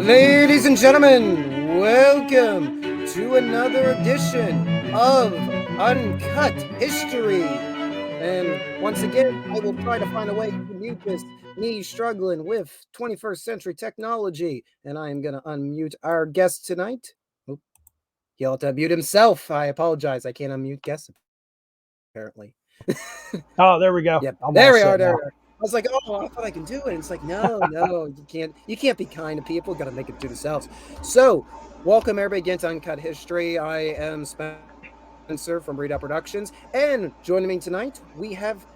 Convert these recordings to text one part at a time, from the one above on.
Ladies and gentlemen, welcome to another edition of Uncut History. And once again, I will try to find a way to mute this, me struggling with 21st century technology. And I am going to unmute our guest tonight. Oop, he'll have to unmute himself. I apologize. I can't unmute guests, apparently. Oh, there we go. Yep. I'm There all we set are. There now. we are. I was like, oh, I thought I can do it. And it's like, no, you can't. You can't be kind to people. Got to make it to themselves. So, welcome everybody again to Uncut History. I am Spencer from Readout Productions, and joining me tonight we have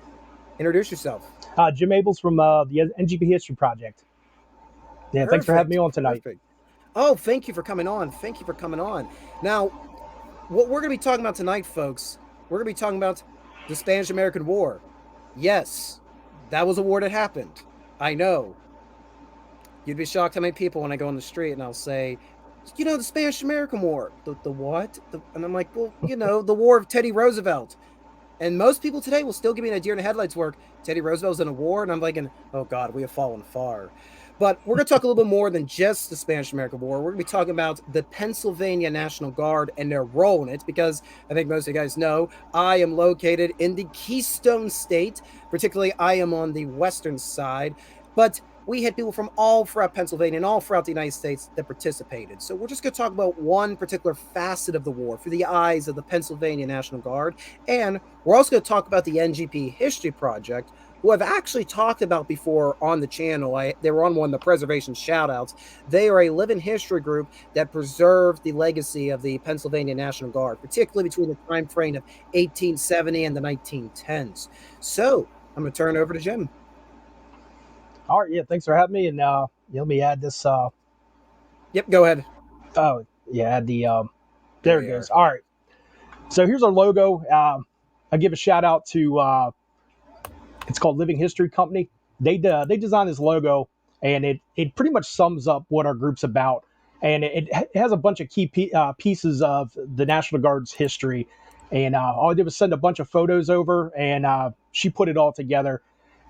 introduce yourself. Jim Abels from the NGP History Project. Yeah, thanks for having me Perfect. on tonight. Perfect. Oh, thank you for coming on. Thank you for coming on. Now, what we're going to be talking about tonight, folks, we're going to be talking about the Spanish American War. Yes, that was a war that happened. I know. You'd be shocked how many people when I go on the street and I'll say, the Spanish American War. The what? And I'm like, well, the War of Teddy Roosevelt. And most people today will still give me an deer in the headlights work. Teddy Roosevelt's in a war, and I'm like, oh God, we have fallen far. But we're going to talk a little bit more than just the Spanish American War. We're going to be talking about the Pennsylvania National Guard and their role in it, because I think most of you guys know I am located in the Keystone State. Particularly, I am on the western side. But we had people from all throughout Pennsylvania and all throughout the United States that participated. So we're just going to talk about one particular facet of the war through the eyes of the Pennsylvania National Guard. And we're also going to talk about the NGP History Project, who I've actually talked about before on the channel. They were on one of the preservation shoutouts. They are a living history group that preserved the legacy of the Pennsylvania National Guard, particularly between the time frame of 1870 and the 1910s. So I'm going to turn it over to Jim. All right, yeah, thanks for having me. And let me add this. Yep, go ahead. Oh, yeah, add the. There There it we goes. are. All right. So here's our logo. I give a shout out to. It's called Living History Company. They designed this logo, and it pretty much sums up what our group's about. And it has a bunch of key pieces of the National Guard's history. And all I did was send a bunch of photos over, and she put it all together.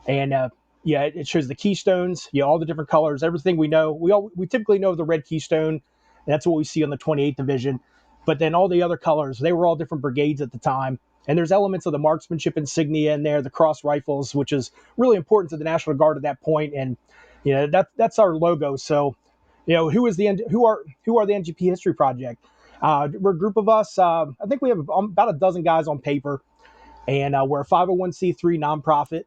And yeah, it shows the keystones, all the different colors, everything we know. We typically know the red keystone. That's what we see on the 28th Division. But then all the other colors, they were all different brigades at the time. And there's elements of the marksmanship insignia in there, the cross rifles, which is really important to the National Guard at that point. And that's our logo. So, who are the NGP History Project? We're a group of us. I think we have about a dozen guys on paper, and we're a 501c3 nonprofit.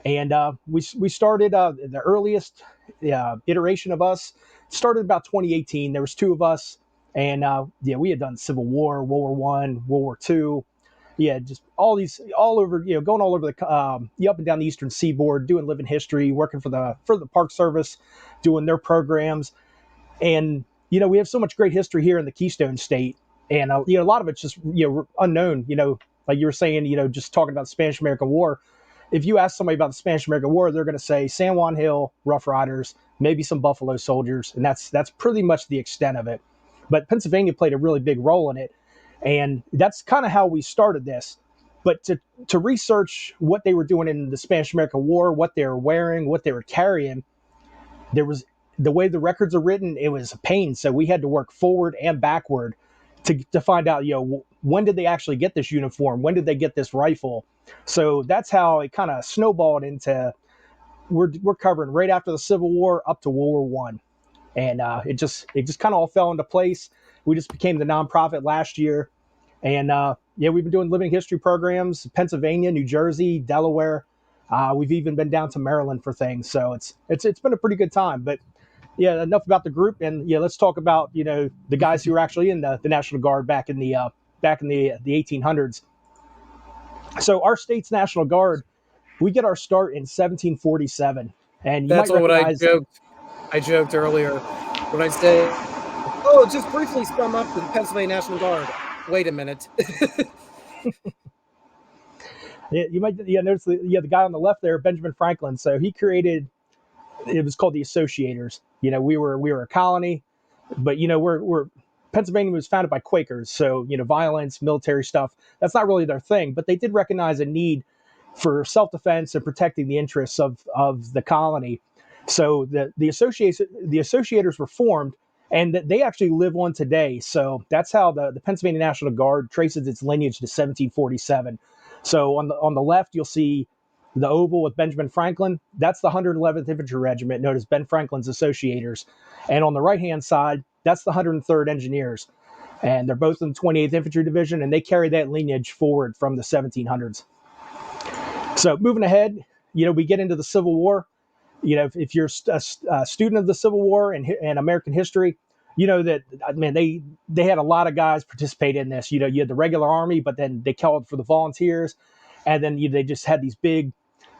And we started the earliest iteration of us started about 2018. There was two of us, and we had done Civil War, World War One, World War Two. Yeah, just all over, going all over the up and down the Eastern Seaboard, doing living history, working for the Park Service, doing their programs, and we have so much great history here in the Keystone State, and a lot of it's just unknown. Like you were saying, just talking about the Spanish American War. If you ask somebody about the Spanish American War, they're going to say San Juan Hill, Rough Riders, maybe some Buffalo Soldiers, and that's pretty much the extent of it. But Pennsylvania played a really big role in it, and that's kind of how we started this. But to research what they were doing in the Spanish American War, what they were wearing, what they were carrying, there was the way the records are written, it was a pain. So we had to work forward and backward to find out, when did they actually get this uniform? When did they get this rifle? So that's how it kind of snowballed into we're covering right after the Civil War up to World War One, and it just kind of all fell into place. We just became the nonprofit last year, and we've been doing living history programs, Pennsylvania, New Jersey, Delaware. We've even been down to Maryland for things. So it's been a pretty good time. But yeah, enough about the group, and let's talk about the guys who were actually in the National Guard back in the 1800s. So our state's National Guard, we get our start in 1747, and you That's might what I recognize. joked. I joked earlier when I said, "Oh, just briefly sum up the Pennsylvania National Guard." Wait a minute. You might notice the guy on the left there, Benjamin Franklin. So he created, it was called the Associators. We were a colony, but we're Pennsylvania was founded by Quakers, so violence, military stuff, that's not really their thing. But they did recognize a need for self-defense and protecting the interests of the colony. So the associators were formed, and they actually live on today. So that's how the Pennsylvania National Guard traces its lineage to 1747. So on the left, you'll see the oval with Benjamin Franklin. That's the 111th Infantry Regiment, known as Ben Franklin's Associators. And on the right hand side, that's the 103rd Engineers. And they're both in the 28th Infantry Division, and they carry that lineage forward from the 1700s. So moving ahead, we get into the Civil War. If you're a student of the Civil War and American history, you know that, man, they had a lot of guys participate in this. You had the regular army, but then they called for the volunteers, and then they just had these big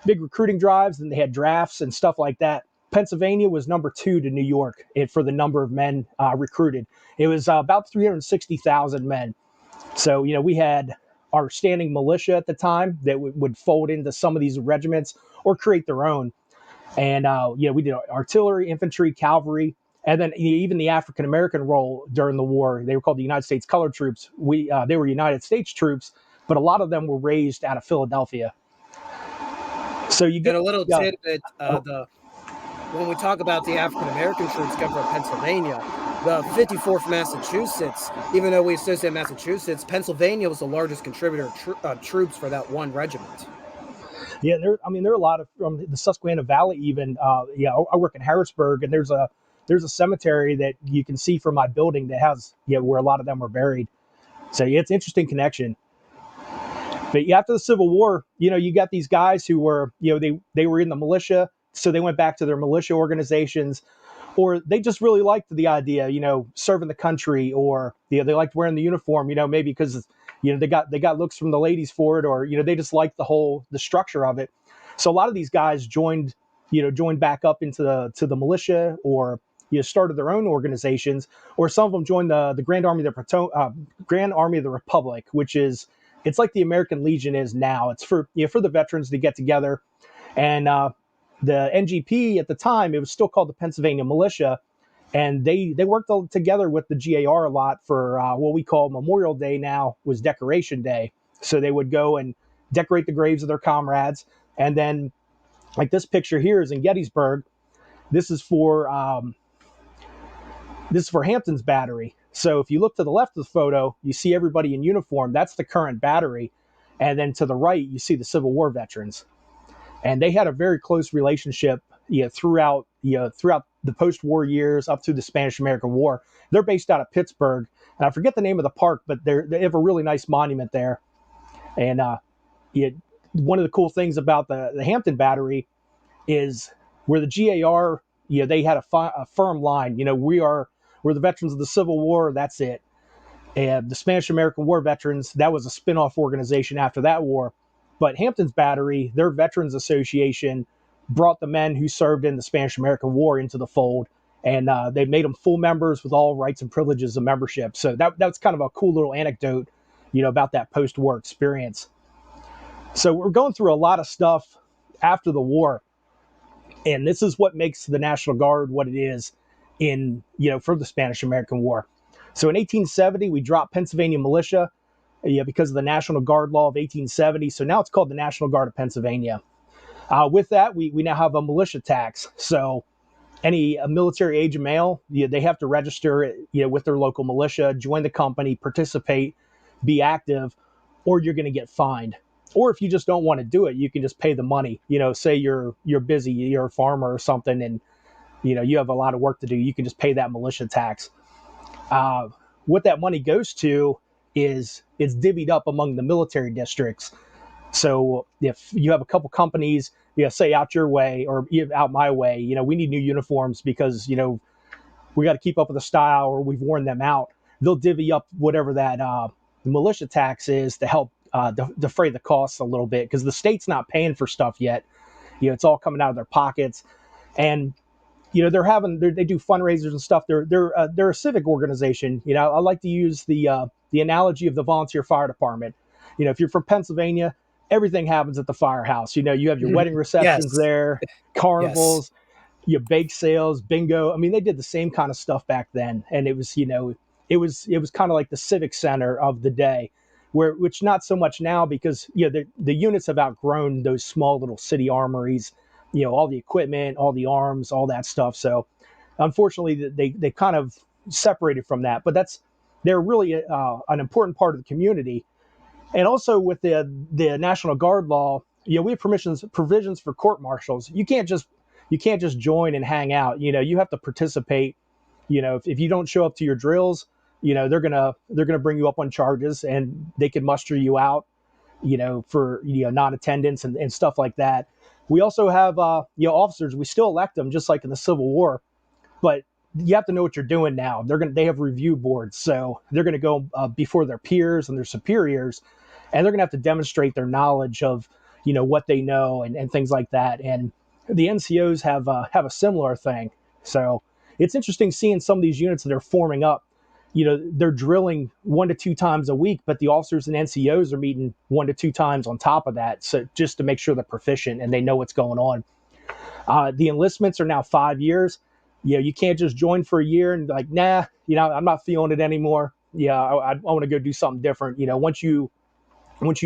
recruiting drives, and they had drafts and stuff like that. Pennsylvania was number 2 to New York for the number of men recruited. It was about 360,000 men. So we had our standing militia at the time that would fold into some of these regiments or create their own. And we did artillery, infantry, cavalry, and then even the African American role during the war. They were called the United States Colored Troops. They were United States troops, but a lot of them were raised out of Philadelphia. So you And get a little tidbit, oh, when we talk about the African American troops come from Pennsylvania, the 54th Massachusetts, even though we associate Massachusetts, Pennsylvania was the largest contributor of troops for that one regiment. yeah, there are a lot of from the Susquehanna Valley. Even I work in Harrisburg, and there's a cemetery that you can see from my building that has where a lot of them are buried. So it's an interesting connection. But after the Civil War, you got these guys who were, they were in the militia, so they went back to their militia organizations, or they just really liked the idea, serving the country, or they liked wearing the uniform, maybe because they got looks from the ladies for it, or they just liked the structure of it. So a lot of these guys joined back up into the militia, or started their own organizations, or some of them joined the Grand Army of the Republic, which is it's like the American Legion is now. It's for the veterans to get together, and the NGP at the time, it was still called the Pennsylvania Militia, and they worked together with the GAR a lot for what we call Memorial Day. Now was Decoration Day, so they would go and decorate the graves of their comrades, and then like this picture here is in Gettysburg. This is for Hampton's battery. So if you look to the left of the photo, you see everybody in uniform. That's the current battery. And then to the right, you see the Civil War veterans. And they had a very close relationship throughout the post-war years up through the Spanish-American War. They're based out of Pittsburgh. And I forget the name of the park, but they have a really nice monument there. And one of the cool things about the Hampton battery is where the GAR, they had a firm line. We're the veterans of the Civil War. That's it. And the Spanish American War veterans, that was a spin-off organization after that war. But Hampton's Battery, their veterans association, brought the men who served in the Spanish American War into the fold, and they made them full members with all rights and privileges of membership. So that's kind of a cool little anecdote, about that post-war experience. So we're going through a lot of stuff after the war, and this is what makes the National Guard what it is for the Spanish American War. So in 1870, we dropped Pennsylvania militia, because of the National Guard law of 1870. So now it's called the National Guard of Pennsylvania. With that, we now have a militia tax. So any military age male, they have to register, with their local militia, join the company, participate, be active, or you're going to get fined. Or if you just don't want to do it, you can just pay the money. Say you're busy, you're a farmer or something, and you have a lot of work to do. You can just pay that militia tax. What that money goes to is it's divvied up among the military districts. So if you have a couple companies, say out your way or out my way, we need new uniforms because we got to keep up with the style or we've worn them out. They'll divvy up whatever that militia tax is to help defray the costs a little bit because the state's not paying for stuff yet. It's all coming out of their pockets, and they do fundraisers and stuff. They're a civic organization. I like to use the analogy of the volunteer fire department. If you're from Pennsylvania, everything happens at the firehouse. You have your wedding receptions Yes. there, Yes. carnivals, your bake sales, bingo. I mean, they did the same kind of stuff back then, and it was kind of like the civic center of the day, which not so much now because the units have outgrown those small little city armories. all the equipment, all the arms, all that stuff. So unfortunately, they kind of separated from that, but they're really an important part of the community. And also with the National Guard law, we have provisions for court martials. You can't just join and hang out. You have to participate. If you don't show up to your drills, they're gonna bring you up on charges, and they can muster you out, for non-attendance and stuff like that. We also have officers. We still elect them just like in the Civil War, but you have to know what you're doing now. They have review boards, so they're gonna go before their peers and their superiors, and they're gonna have to demonstrate their knowledge of what they know and things like that. And the NCOs have a similar thing. So it's interesting seeing some of these units that are forming up. They're drilling 1 to 2 times a week, but the officers and NCOs are meeting 1 to 2 times on top of that, so just to make sure they're proficient and they know what's going on. The enlistments are now 5 years. You can't just join for a year and like, nah, I'm not feeling it anymore. Yeah, I want to go do something different. Once you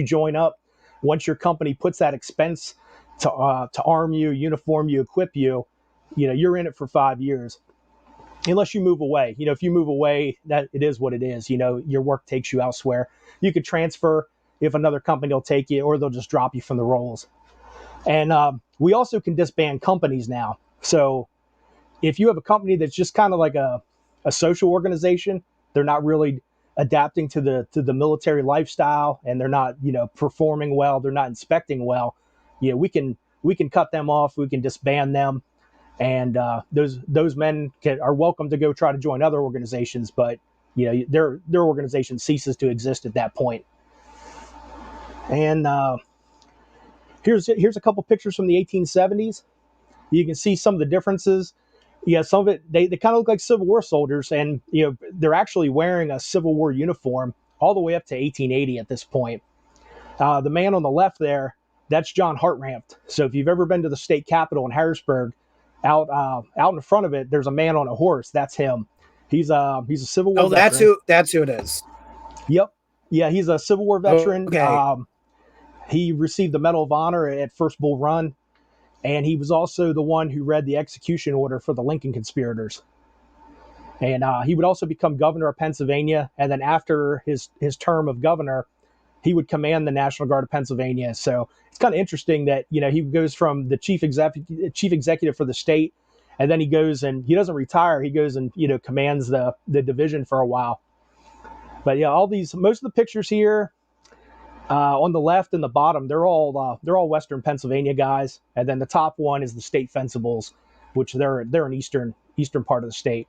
join up, once your company puts that expense to arm you, uniform you, equip you, you're in it for 5 years. Unless you move away. If you move away, that it is what it is. Your work takes you elsewhere. You could transfer if another company will take you, or they'll just drop you from the rolls. And we also can disband companies now. So if you have a company that's just kind of like a social organization, they're not really adapting to the military lifestyle, and they're not performing well, they're not inspecting well. We can cut them off. We can disband them, and those men are welcome to go try to join other organizations, but their organization ceases to exist at that point. And here's a couple pictures from the 1870s. You can see some of the differences. Yeah, some of it they kind of look like Civil War soldiers, and they're actually wearing a Civil War uniform all the way up to 1880 at this point. The man on the left there, that's John Hartranft. So if you've ever been to the state capitol in Harrisburg, out in front of it, there's a man on a horse. That's him. He's a Civil War Oh, that's veteran. who it is. Yep. Yeah, he's a Civil War veteran. Okay. He received the Medal of Honor at First Bull Run, and he was also the one who read the execution order for the Lincoln conspirators. And he would also become governor of Pennsylvania, and then after his term of governor, he would command the National Guard of Pennsylvania. So it's kind of interesting that he goes from the chief executive for the state, and then he goes and he doesn't retire. He goes and commands the division for a while. But yeah, most of the pictures here on the left and the bottom, they're all Western Pennsylvania guys, and then the top one is the state fencibles, which they're an eastern part of the state.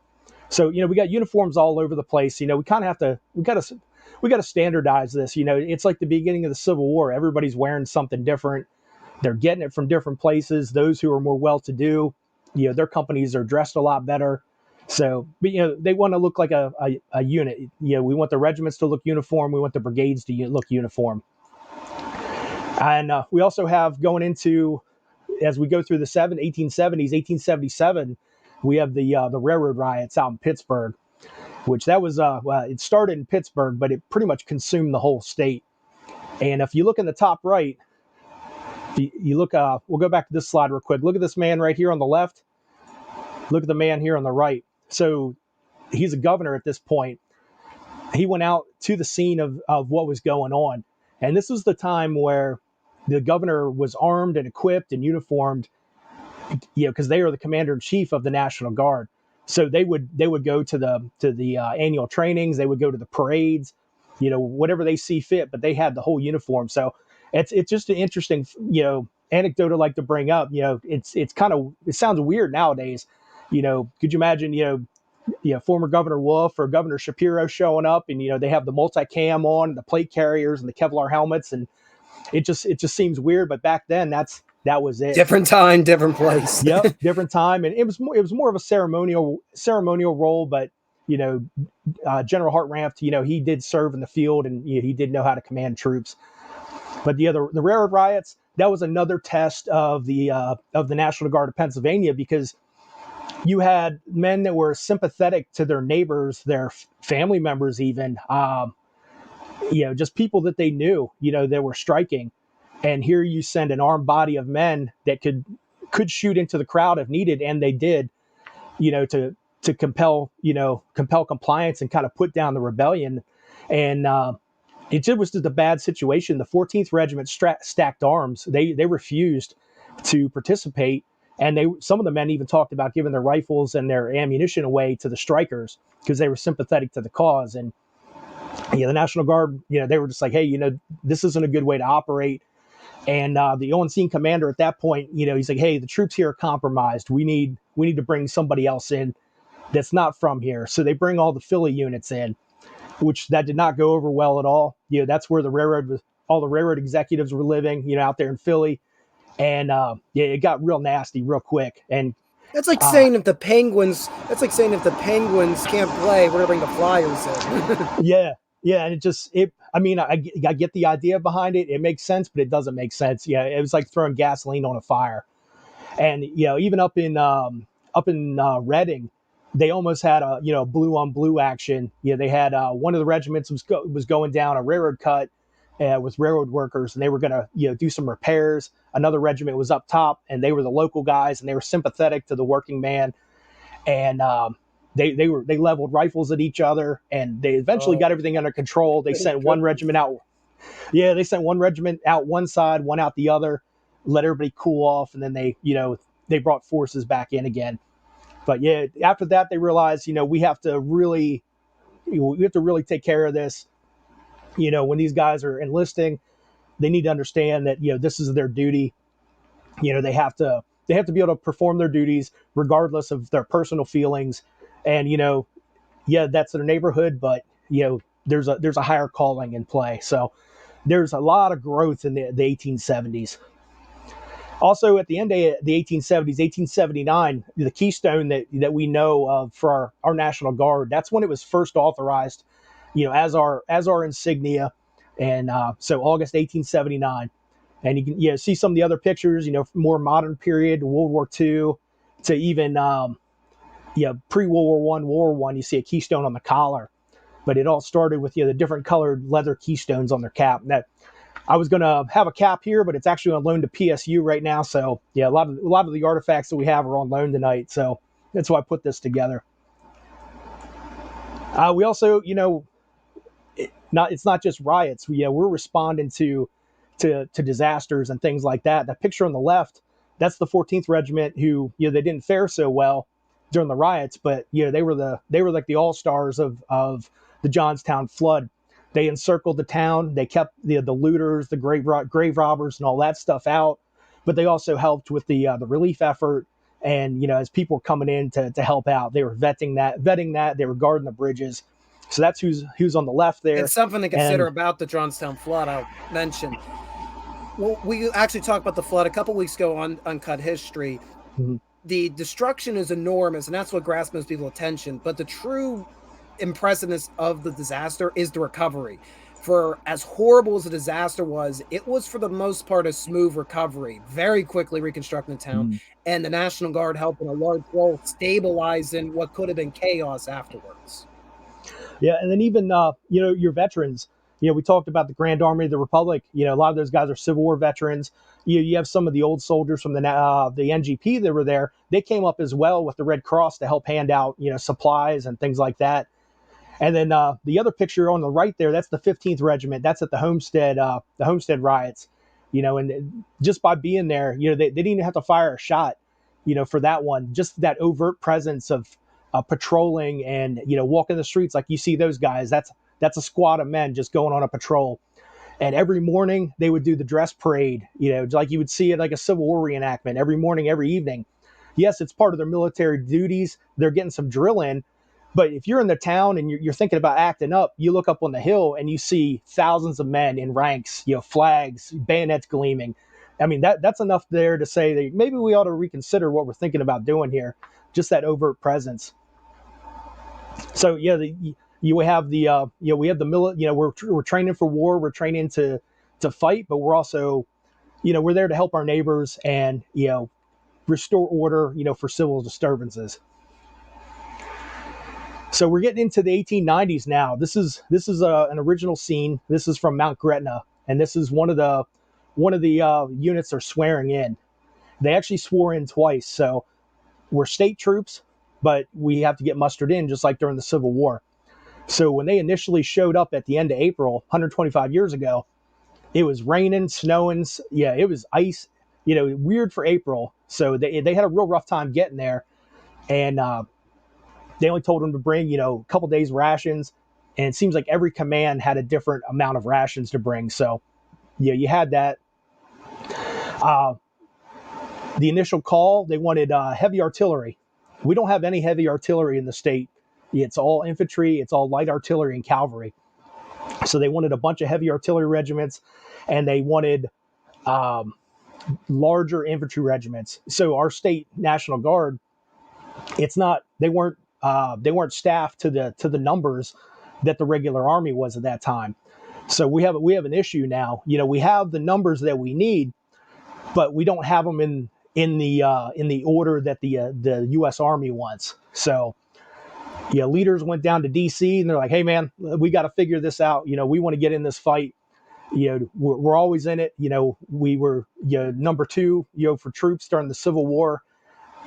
So we got uniforms all over the place. We kind of have to we got to standardize this. It's like the beginning of the Civil War. Everybody's wearing something different. They're getting it from different places. Those who are more well-to-do, their companies are dressed a lot better. So, but they want to look like a unit. We want the regiments to look uniform. We want the brigades to look uniform. And we also have going into, as we go through the 1870s, 1877, we have the railroad riots out in Pittsburgh, which that was, it started in Pittsburgh, but it pretty much consumed the whole state. And if you look in the top right, you look, we'll go back to this slide real quick. Look at this man right here on the left. Look at the man here on the right. So he's a governor at this point. He went out to the scene of what was going on. And this was the time where the governor was armed and equipped and uniformed, because they are the commander in chief of the National Guard. So they would go to the annual trainings. They would go to the parades, whatever they see fit. But they had the whole uniform. So it's just an interesting anecdote I like to bring up. It's kind of, it sounds weird nowadays. Could you imagine former Governor Wolf or Governor Shapiro showing up, and they have the multicam on, and the plate carriers and the Kevlar helmets, and it just seems weird. But back then, that was it. Different time, different place. Yep, different time, and it was more of a ceremonial role. But General Hartranft, he did serve in the field, and he did know how to command troops. But the railroad riots, that was another test of the National Guard of Pennsylvania, because you had men that were sympathetic to their neighbors, their family members, even just people that they knew, that were striking. And here you send an armed body of men that could could shoot into the crowd if needed, and they did, to compel compliance and kind of put down the rebellion. And it was just a bad situation. The 14th Regiment stacked arms. They refused to participate, and some of the men even talked about giving their rifles and their ammunition away to the strikers because they were sympathetic to the cause. And the National Guard, they were just like, hey, this isn't a good way to operate. And the on-scene commander at that point, he's like, hey, the troops here are compromised. We need to bring somebody else in that's not from here. So they bring all the Philly units in, which that did not go over well at all. That's where all the railroad executives were living, out there in Philly. And it got real nasty real quick. And That's like saying if the Penguins. That's like saying if the Penguins can't play, we're gonna bring the Flyers in. yeah, and I mean, I get the idea behind it. It makes sense, but it doesn't make sense. Yeah, it was like throwing gasoline on a fire. And even up in Reading, they almost had a blue on blue action. They had one of the regiments was going down a railroad cut with railroad workers, and they were going to do some repairs. Another regiment was up top, and they were the local guys, and they were sympathetic to the working man. And they leveled rifles at each other, and they eventually got everything under control. They sent one regiment out. Yeah, they sent one regiment out one side, one out the other, let everybody cool off, and then they brought forces back in again. But yeah, after that they realized, we have to really take care of this. When these guys are enlisting, they need to understand that this is their duty. They have to be able to perform their duties regardless of their personal feelings. And that's their neighborhood, but there's a higher calling in play. So there's a lot of growth in the 1870s. Also, at the end of the 1870s, 1879, the keystone that we know of for our National Guard, that's when it was first authorized, as our insignia. And so August 1879. And you can see some of the other pictures, more modern period, World War II, to even pre-World War One, World War One. You see a keystone on the collar, but it all started with the different colored leather keystones on their cap. That I was going to have a cap here, but it's actually on loan to PSU right now. So a lot of the artifacts that we have are on loan tonight. So that's why I put this together. We also, it's not just riots. We're responding to disasters and things like that. That picture on the left, that's the 14th Regiment, who they didn't fare so well during the riots, but they were like the all-stars of the Johnstown flood. They encircled the town. They kept the looters, the grave robbers, and all that stuff out. But they also helped with the relief effort. And as people were coming in to help out, they were vetting that. They were guarding the bridges. So that's who's on the left there. And something to consider about the Johnstown flood, I'll mention. Well, we actually talked about the flood a couple weeks ago on Uncut History. Mm-hmm. The destruction is enormous, and that's what grabs most people's attention. But the true impressiveness of the disaster is the recovery. For as horrible as the disaster was, it was for the most part a smooth recovery, very quickly reconstructing the town, and the National Guard helping a large role stabilizing what could have been chaos afterwards. Yeah, and then even your veterans. We talked about the Grand Army of the Republic. A lot of those guys are Civil War veterans. You have some of the old soldiers from the NGP that were there. They came up as well with the Red Cross to help hand out supplies and things like that. And then the other picture on the right there, that's the 15th Regiment. That's at the Homestead riots. And just by being there, they didn't even have to fire a shot, for that one. Just that overt presence of patrolling and walking the streets like you see those guys. That's a squad of men just going on a patrol. And every morning they would do the dress parade, like you would see it like a Civil War reenactment every morning, every evening. Yes, it's part of their military duties. They're getting some drill in. But if you're in the town and you're thinking about acting up, you look up on the hill and you see thousands of men in ranks, flags, bayonets gleaming. I mean, that's enough there to say that maybe we ought to reconsider what we're thinking about doing here. Just that overt presence. So we have the we have the we're training for war, we're training to fight, but we're also we're there to help our neighbors and restore order for civil disturbances. So we're getting into the 1890s now. This is an original scene. This is from Mount Gretna, and this is one of the units they're swearing in. they actually swore in twice. So we're state troops, but we have to get mustered in just like during the Civil War. So when they initially showed up at the end of April, 125 years ago, it was raining, snowing. Yeah, it was ice. Weird for April. So they had a real rough time getting there, and they only told them to bring a couple days rations, and it seems like every command had a different amount of rations to bring. So yeah, you had that. Uh, the initial call, they wanted heavy artillery. We don't have any heavy artillery in the state. It's all infantry, it's all light artillery and cavalry. So they wanted a bunch of heavy artillery regiments, and they wanted um, larger infantry regiments. So our state National Guard, it's not they weren't staffed to the numbers that the regular army was at that time. So we have an issue now. We have the numbers that we need, but we don't have them in the order that the U.S. Army wants. So yeah, leaders went down to D.C. and they're like, "Hey, man, we got to figure this out. We want to get in this fight. We're always in it. We were number two, for troops during the Civil War.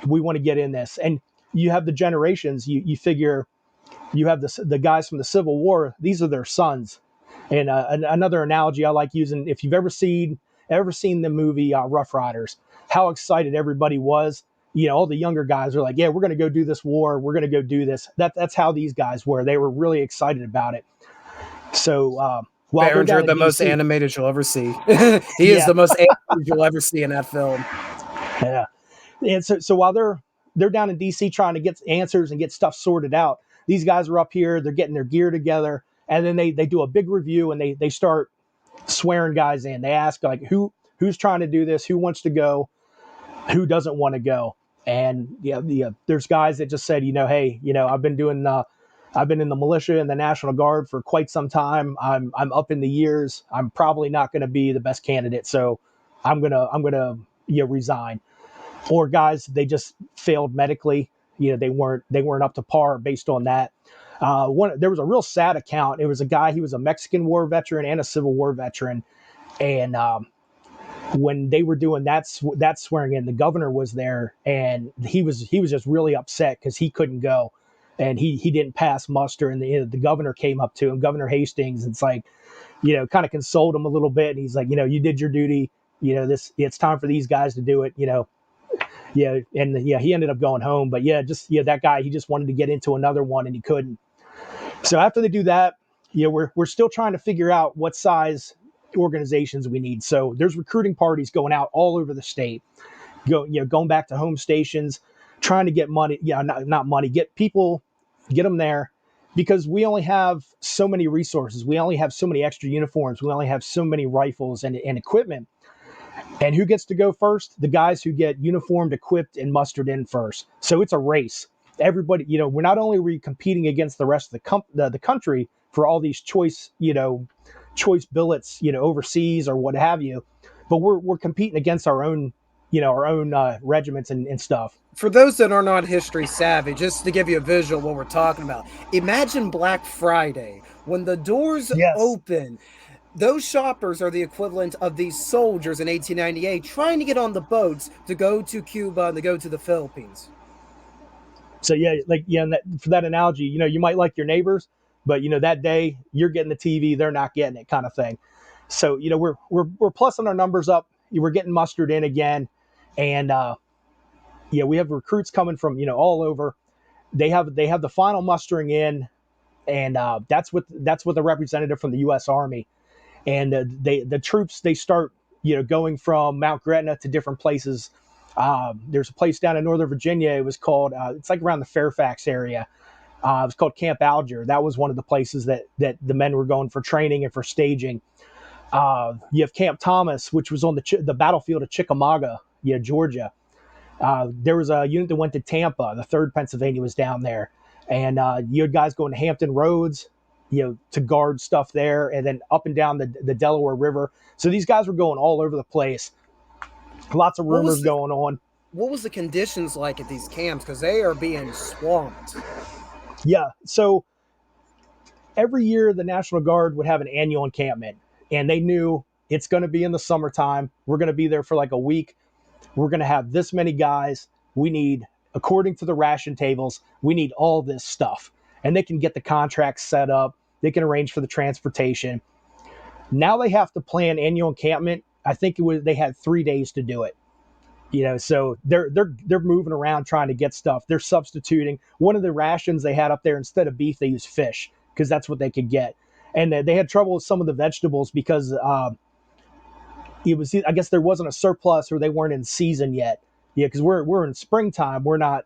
We want to get in this." And you have the generations. You figure you have the guys from the Civil War. These are their sons. And another analogy I like using, if you've ever seen the movie Rough Riders, how excited everybody was. All the younger guys are like, "Yeah, we're going to go do this war. We're going to go do this." That's how these guys were. They were really excited about it. So while they're Behringer, down in the most D.C., animated you'll ever see. He is yeah, the most animated you'll ever see in that film. yeah. And so while they're down in DC trying to get answers and get stuff sorted out, these guys are up here, they're getting their gear together, and then they do a big review, and they start swearing guys in. They ask like who's trying to do this, who wants to go, who doesn't want to go. And there's guys that just said, hey, I've been in the militia and the National Guard for quite some time. I'm up in the years. I'm probably not going to be the best candidate, so I'm gonna resign. Or guys, they just failed medically. They weren't up to par based on that. There was a real sad account. It was a guy. He was a Mexican War veteran and a Civil War veteran, and when they were doing that swearing in, the governor was there, and he was just really upset because he couldn't go, and he didn't pass muster. And the governor came up to him, Governor Hastings. It's like, kind of consoled him a little bit, and he's like, you did your duty. It's time for these guys to do it. Yeah, and yeah, he ended up going home. But that guy, he just wanted to get into another one and he couldn't. So after they do that, we're still trying to figure out what size organizations we need. So there's recruiting parties going out all over the state, going back to home stations, trying to get money. Yeah, not money, get people, get them there, because we only have so many resources. We only have so many extra uniforms. We only have so many rifles and equipment. And who gets to go first? The guys who get uniformed, equipped, and mustered in first. So it's a race. Everybody, we're not only competing against the rest of the country for all these choice billets, overseas or what have you, but we're competing against our own regiments and stuff. For those that are not history savvy, just to give you a visual of what we're talking about, imagine Black Friday when the doors Yes. open. Those shoppers are the equivalent of these soldiers in 1898 trying to get on the boats to go to Cuba and to go to the Philippines. So and for that analogy, you might like your neighbors, but that day you're getting the TV, they're not getting it, kind of thing. So we're plussing our numbers up. We're getting mustered in again, and we have recruits coming from all over. They have the final mustering in, and that's what the representative from the U.S. Army, and the troops, they start going from Mount Gretna to different places. There's a place down in Northern Virginia. It was called it's like around the Fairfax area. It was called Camp Alger. That was one of the places that the men were going for training and for staging. You have Camp Thomas, which was on the battlefield of Chickamauga, Georgia. There was a unit that went to Tampa. The 3rd Pennsylvania was down there. And you had guys going to Hampton Roads, to guard stuff there, and then up and down the Delaware River. So these guys were going all over the place. Lots of What rumors was the going on. what was the conditions like at these camps? Because they are being swamped. Yeah. So every year the National Guard would have an annual encampment, and they knew it's going to be in the summertime. We're going to be there for like a week. we're going to have this many guys. We need, according to the ration tables, we need all this stuff. And they can get the contracts set up. They can arrange for the transportation. Now they have to plan annual encampment. I think they had 3 days to do it. So they're moving around trying to get stuff. They're substituting. One of the rations they had up there, instead of beef, they used fish because that's what they could get. And they had trouble with some of the vegetables because it was, I guess there wasn't a surplus, or they weren't in season yet. Yeah, because we're in springtime. We're not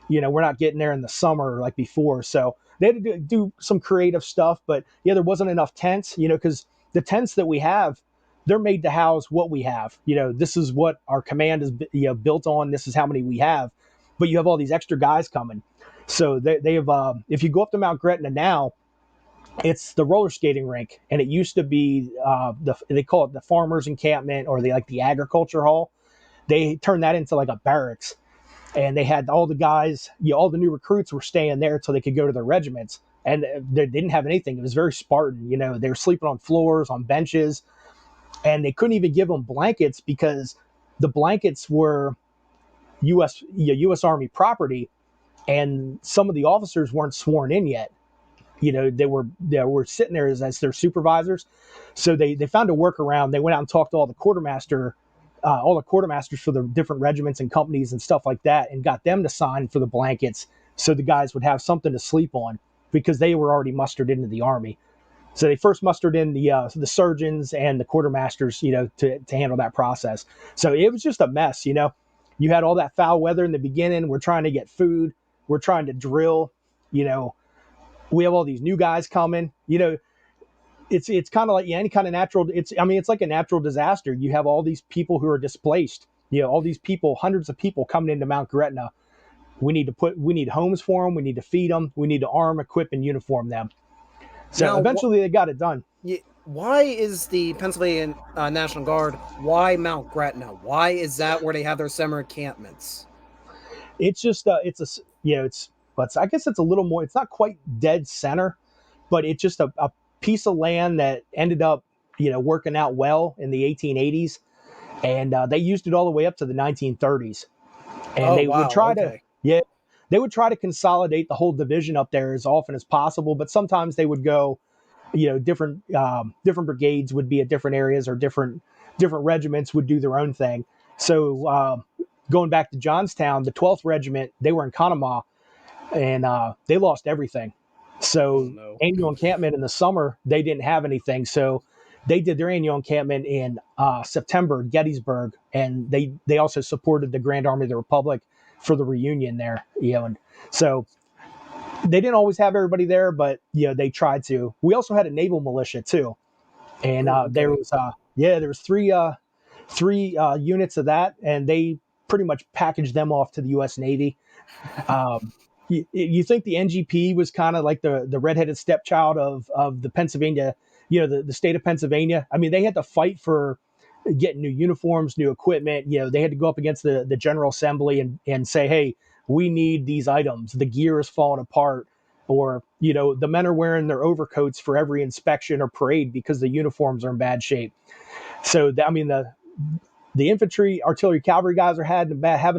getting there in the summer like before. So they had to do some creative stuff. But yeah, there wasn't enough tents. Because the tents that we have, they're made to house what we have. This is what our command is built on. This is how many we have. But you have all these extra guys coming. So they have. If you go up to Mount Gretna now, it's the roller skating rink, and it used to be they call it the farmers encampment, or the agriculture hall. They turned that into like a barracks, and they had all the guys, all the new recruits were staying there until they could go to their regiments, and they didn't have anything. It was very Spartan. They were sleeping on floors, on benches, and they couldn't even give them blankets because the blankets were U.S. Army property, and some of the officers weren't sworn in yet. They were sitting there as their supervisors. So they found a workaround. They went out and talked to all the quartermasters for the different regiments and companies and stuff like that, and got them to sign for the blankets so the guys would have something to sleep on, because they were already mustered into the Army. So they first mustered in the surgeons and the quartermasters, to handle that process. So it was just a mess. You had all that foul weather in the beginning. We're trying to get food. We're trying to drill. We have all these new guys coming. It's kind of like any kind of natural. It's like a natural disaster. You have all these people who are displaced. All these people, hundreds of people coming into Mount Gretna. We need homes for them. We need to feed them. We need to arm, equip, and uniform them. So Now, eventually they got it done. why is the Pennsylvania National Guard? Why Mount Gretna? Why is that where they have their summer encampments? It's just but I guess it's a little more. It's not quite dead center, but it's just a piece of land that ended up working out well in the 1880s, and they used it all the way up to the 1930s. And Oh, they would wow. try to Okay. yeah they would try to consolidate the whole division up there as often as possible, but sometimes they would go different brigades would be at different areas, or different regiments would do their own thing. So going back to Johnstown, the 12th regiment, they were in Conemaugh, and they lost everything. Oh, So no. annual encampment in the summer, they didn't have anything. So they did their annual encampment in September, Gettysburg, and they also supported the Grand Army of the Republic for the reunion there. And so they didn't always have everybody there, but they tried to. We also had a naval militia too, and Oh, okay. there was three units of that, and they pretty much packaged them off to the U.S. Navy. Um, you think the NGP was kind of like the redheaded stepchild of the Pennsylvania, the state of Pennsylvania? I mean, they had to fight for getting new uniforms, new equipment. They had to go up against the General Assembly and say, hey, we need these items. The gear is falling apart. Or, the men are wearing their overcoats for every inspection or parade because the uniforms are in bad shape. So, the infantry, artillery, cavalry guys are having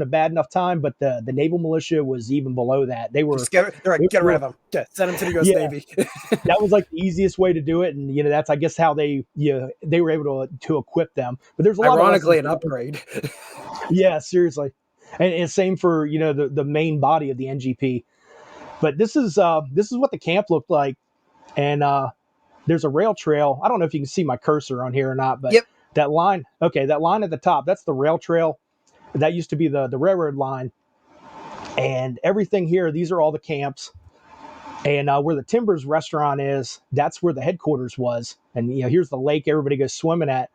a bad enough time, but the naval militia was even below that. They're like, get rid Real, of them. Yeah, send them to the U.S. yeah, Navy. that was like the easiest way to do it, and that's, I guess, how they were able to equip them. But there's a lot of lessons Ironically, an to learn. upgrade. Yeah, seriously, and same for the main body of the NGP. But this is what the camp looked like, and there's a rail trail. I don't know if you can see my cursor on here or not, but Yep. that line at the top, that's the rail trail. That used to be the railroad line, and everything here. These are all the camps. And where the Timbers restaurant is, that's where the headquarters was. And here's the lake everybody goes swimming at.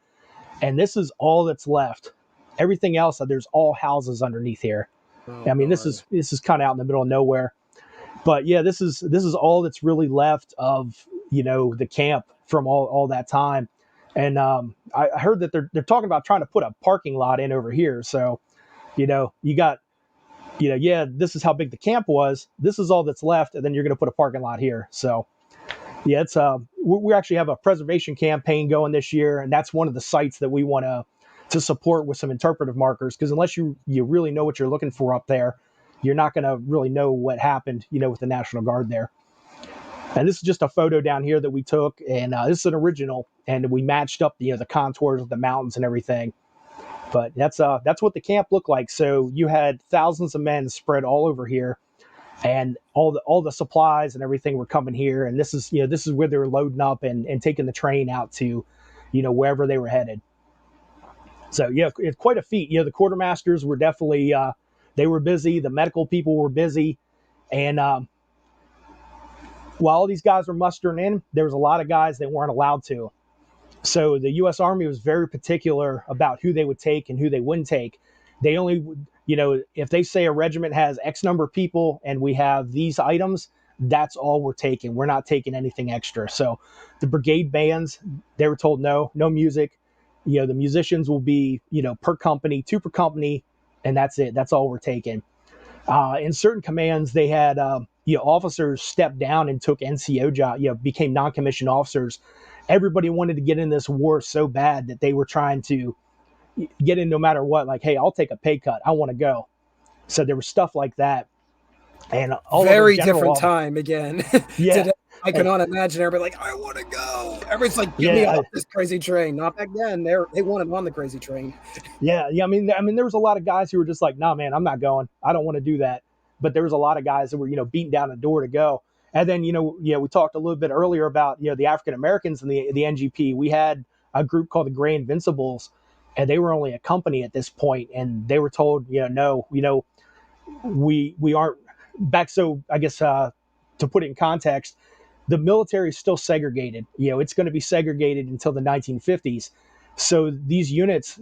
And this is all that's left. Everything else, there's all houses underneath here. Oh, I mean, this darn. is kind of out in the middle of nowhere. But yeah, this is all that's really left of the camp from all that time. And I heard that they're talking about trying to put a parking lot in over here. So you got yeah, this is how big the camp was. This is all that's left, and then you're going to put a parking lot here. So yeah, it's we actually have a preservation campaign going this year, and that's one of the sites that we want to to support with some interpretive markers, because unless you really know what you're looking for up there, you're not going to really know what happened, with the National Guard there. And this is just a photo down here that we took, and this is an original, and we matched up the contours of the mountains and everything. But that's what the camp looked like. So you had thousands of men spread all over here, and all the supplies and everything were coming here. And this is where they were loading up and taking the train out to, wherever they were headed. So yeah, it's quite a feat. The quartermasters were definitely they were busy. The medical people were busy, and while all these guys were mustering in, there was a lot of guys that weren't allowed to. So the U.S. Army was very particular about who they would take and who they wouldn't take. They only, if they say a regiment has X number of people and we have these items, that's all we're taking. We're not taking anything extra. So the brigade bands, they were told no music. The musicians will be, per company, two per company, and that's it. That's all we're taking. In certain commands, they had officers step down and took NCO job, became non-commissioned officers. Everybody wanted to get in this war so bad that they were trying to get in no matter what. Like, hey, I'll take a pay cut. I want to go. So there was stuff like that, and all of our Very general, different time again. yeah, Today, I and, cannot imagine everybody like, I want to go. Everybody's like, get me yeah, off this crazy train. Not back then. They wanted on the crazy train. yeah. I mean, there was a lot of guys who were just like, nah, man, I'm not going. I don't want to do that. But there was a lot of guys that were, beating down the door to go. And then, we talked a little bit earlier about, the African Americans in the NGP. We had a group called the Gray Invincibles, and they were only a company at this point, and they were told, no, we aren't back. So I guess to put it in context, the military is still segregated. It's going to be segregated until the 1950s. So these units,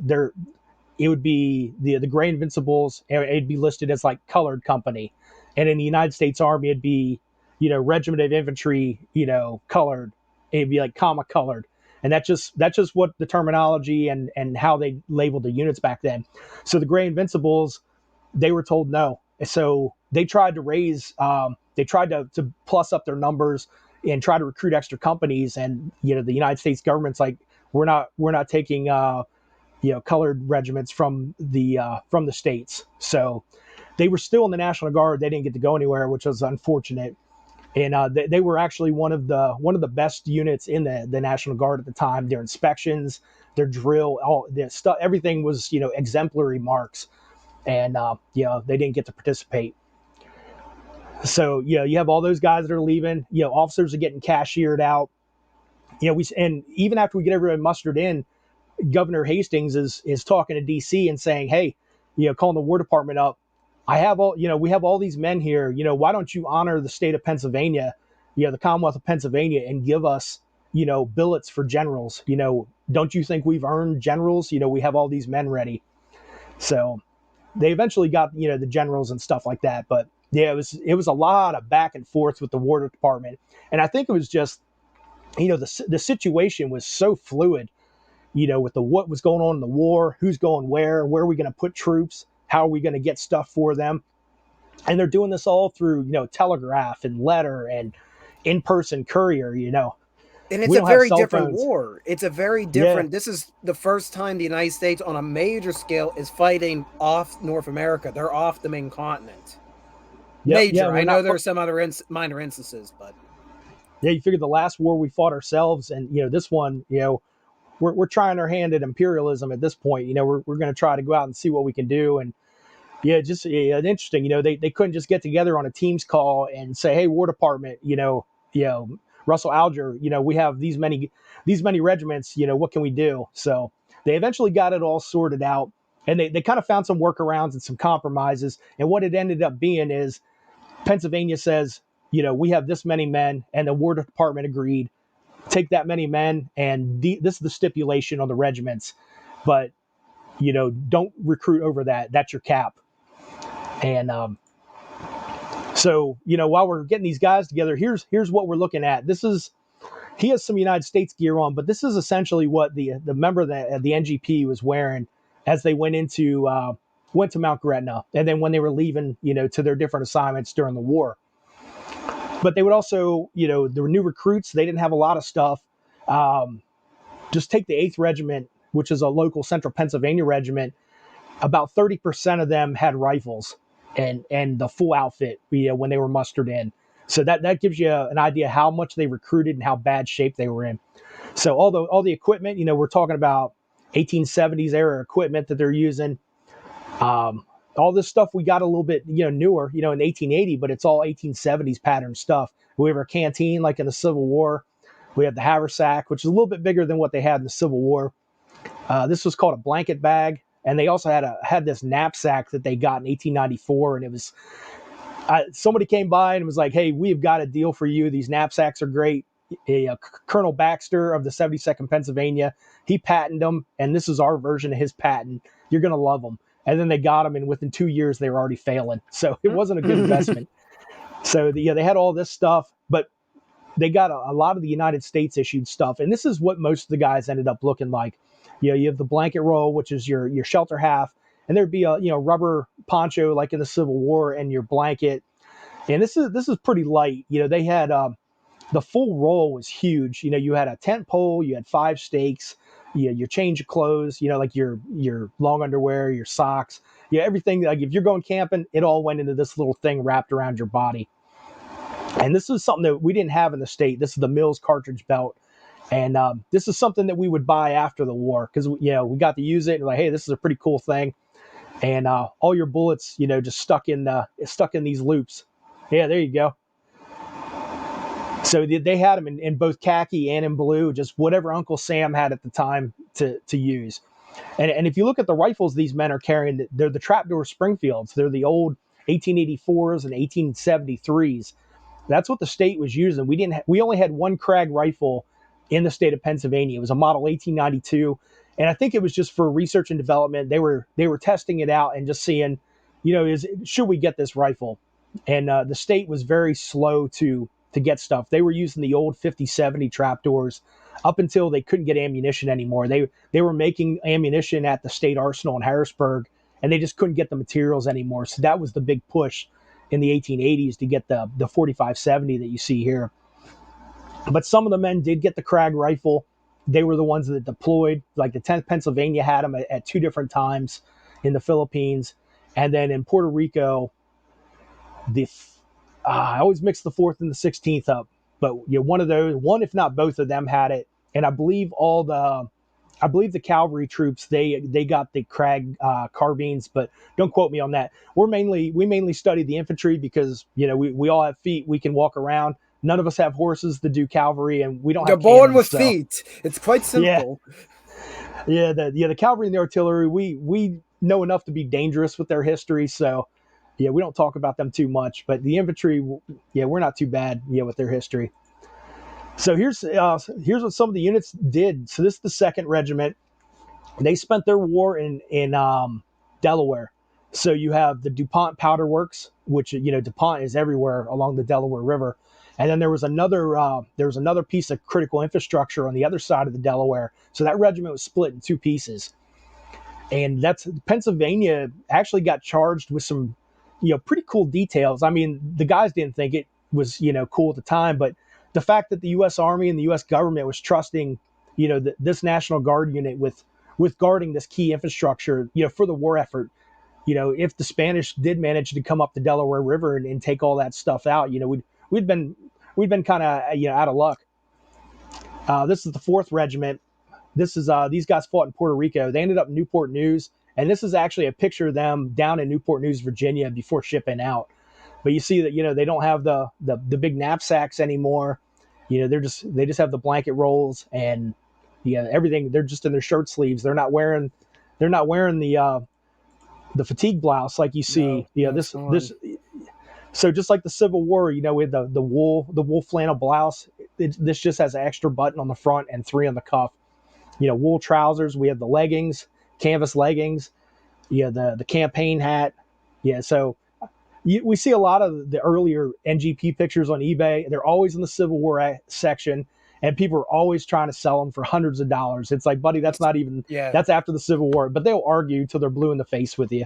it would be the Gray Invincibles. It'd be listed as like colored company, and in the United States Army, it'd be Regiment of Infantry, colored. It'd be like comma colored, and that's just what the terminology and how they labeled the units back then. So the Gray Invincibles, they were told no, so they tried to to plus up their numbers and try to recruit extra companies, and the United States government's like, we're not taking colored regiments from the states. So they were still in the National Guard. They didn't get to go anywhere, which was unfortunate. And they were actually one of the best units in the National Guard at the time. Their inspections, their drill, all their stuff, everything was exemplary marks. And they didn't get to participate. So you have all those guys that are leaving. Officers are getting cashiered out. And even after we get everyone mustered in, Governor Hastings is talking to DC and saying, hey, calling the War Department up. We have all these men here. Why don't you honor the state of Pennsylvania, the Commonwealth of Pennsylvania, and give us, billets for generals? Don't you think we've earned generals? We have all these men ready. So they eventually got, the generals and stuff like that. But yeah, it was a lot of back and forth with the War Department. And I think it was just, the situation was so fluid, with what was going on in the war, who's going where are we going to put troops, how are we going to get stuff for them. And they're doing this all through, telegraph and letter and in-person courier. And it's We a don't have very cell different phones. war. It's a very Yeah, different. This is the first time the United States on a major scale is fighting off North America. They're off the main continent. yep, yeah. Major. I We're know not. there are some other minor instances, but Yeah, you figure the last war we fought ourselves, and this one, we're trying our hand at imperialism at this point. We're going to try to go out and see what we can do. And yeah, just interesting. They couldn't just get together on a Teams call and say, "Hey, War Department, Russell Alger, we have these many regiments. What can we do?" So they eventually got it all sorted out, and they kind of found some workarounds and some compromises. And what it ended up being is Pennsylvania says, we have this many men, and the War Department agreed. Take that many men, and this is the stipulation on the regiments, but don't recruit over that. That's your cap. And so while we're getting these guys together, here's what we're looking at. He has some United States gear on, but this is essentially what the member of the NGP was wearing as they went to Mount Gretna, and then when they were leaving, to their different assignments during the war. But they would also, there were new recruits. They didn't have a lot of stuff. Just take the 8th Regiment. which is a local central Pennsylvania regiment, about 30% of them had rifles and the full outfit, when they were mustered in. So that gives you an idea how much they recruited and how bad shape they were in. So all the equipment, we're talking about 1870s era equipment that they're using. All this stuff we got a little bit newer, in 1880, but it's all 1870s pattern stuff. We have our canteen like in the Civil War. We have the haversack, which is a little bit bigger than what they had in the Civil War. This was called a blanket bag, and they also had this knapsack that they got in 1894, and it was somebody came by and was like, "Hey, we've got a deal for you. These knapsacks are great." Colonel Baxter of the 72nd Pennsylvania, he patented them, and this is our version of his patent. You're gonna love them. And then they got them, and within 2 years they were already failing. So it wasn't a good investment. So they had all this stuff, but they got a lot of the United States issued stuff, and this is what most of the guys ended up looking like. You have the blanket roll, which is your shelter half, and there'd be a rubber poncho like in the Civil War, and your blanket. And this is pretty light. They had the full roll was huge. You had a tent pole, you had 5 stakes, your change of clothes, like your long underwear, your socks, everything. Like if you're going camping, it all went into this little thing wrapped around your body. And this is something that we didn't have in the state. This is the Mills cartridge belt. And this is something that we would buy after the war because, we got to use it. And like, hey, this is a pretty cool thing. And all your bullets, just stuck in these loops. Yeah, there you go. So they had them in both khaki and in blue, just whatever Uncle Sam had at the time to use. And if you look at the rifles these men are carrying, they're the trapdoor Springfields. They're the old 1884s and 1873s. That's what the state was using. We only had one Krag rifle in the state of Pennsylvania. It was a model 1892, and I think it was just for research and development. They were testing it out and just seeing, should we get this rifle? And the state was very slow to get stuff. They were using the old 50-70 trapdoors up until they couldn't get ammunition anymore. They were making ammunition at the state arsenal in Harrisburg, and they just couldn't get the materials anymore. So that was the big push in the 1880s to get the 45-70 that you see here. But some of the men did get the Krag rifle. They were the ones that deployed. Like the 10th Pennsylvania had them at 2 different times in the Philippines. And then in Puerto Rico, I always mix the 4th and the 16th up. But one if not both of them had it. And I believe the cavalry troops they got the Krag carbines, but don't quote me on that. We mainly study the infantry because we all have feet, we can walk around. None of us have horses to do cavalry, and we don't They're have born cannons, with so. feet. It's quite Yeah, simple. the cavalry and the artillery, we know enough to be dangerous with their history, so we don't talk about them too much. But the infantry, we're not too bad, with their history. So here's what some of the units did. So this is the 2nd Regiment. They spent their war in Delaware. So you have the DuPont Powder Works, which DuPont is everywhere along the Delaware River, and then there was another piece of critical infrastructure on the other side of the Delaware. So that regiment was split in 2 pieces, and that's Pennsylvania actually got charged with some pretty cool details. I mean, the guys didn't think it was cool at the time, but the fact that the U.S. Army and the U.S. government was trusting this National Guard unit with guarding this key infrastructure, for the war effort. If the Spanish did manage to come up the Delaware River and take all that stuff out, we'd been kind of out of luck. This is the 4th Regiment. This is these guys fought in Puerto Rico. They ended up in Newport News, and this is actually a picture of them down in Newport News, Virginia, before shipping out. But you see that they don't have the big knapsacks anymore. They just have the blanket rolls and everything. They're just in their shirt sleeves. They're not wearing the fatigue blouse like you see. No, it's This. So just like the Civil War, with the wool flannel blouse, this just has an extra button on the front and 3 on the cuff. Wool trousers. We have the leggings, canvas leggings. The campaign hat. So we see a lot of the earlier NGP pictures on eBay. They're always in the Civil War section, and people are always trying to sell them for hundreds of dollars. It's like, buddy, that's after the Civil War, but they'll argue till they're blue in the face with you.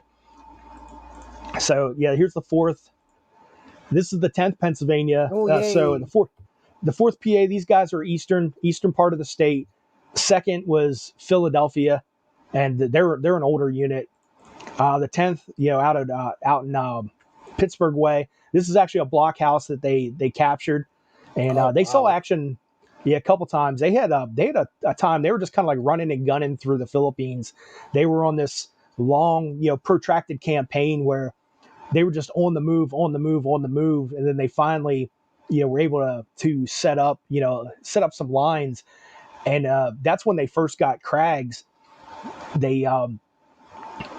So here's the 4th. This is the 10th Pennsylvania. Oh, yay. So the 4th PA, these guys are eastern part of the state. Second was Philadelphia, and they're an older unit. The 10th, out in Pittsburgh way. This is actually a blockhouse that they captured, and Oh, they saw wow. action. Yeah, a couple times. They had a time they were just kind of like running and gunning through the Philippines. They were on this long, protracted campaign where they were just on the move, on the move, on the move, and then they finally, were able to set up some lines, and that's when they first got Krags. They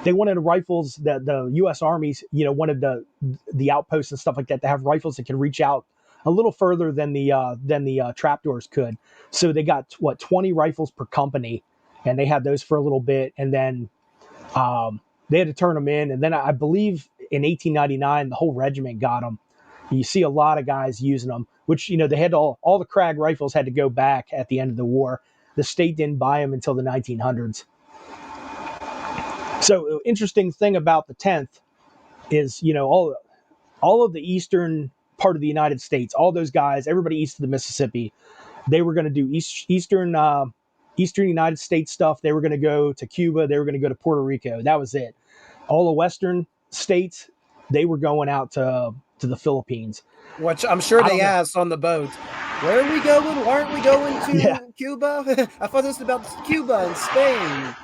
they wanted rifles that the U.S. armies, wanted the outposts and stuff like that to have rifles that can reach out a little further than the trapdoors could. So they got 20 rifles per company, and they had those for a little bit, and then they had to turn them in. And then I believe in 1899, the whole regiment got them. You see a lot of guys using them, which they had all the Krag rifles had to go back at the end of the war. The state didn't buy them until the 1900s. So interesting thing about the 10th is all of the eastern part of the United States, all those guys, everybody east of the Mississippi, they were going to do eastern United States stuff. They were going to go to Cuba. They were going to go to Puerto Rico. That was it. All the western states, they were going out to the Philippines. Which I'm sure I they don't know. asked on the boat, where are we going? Why aren't we going Yeah, to Cuba? I thought this was about Cuba and Spain.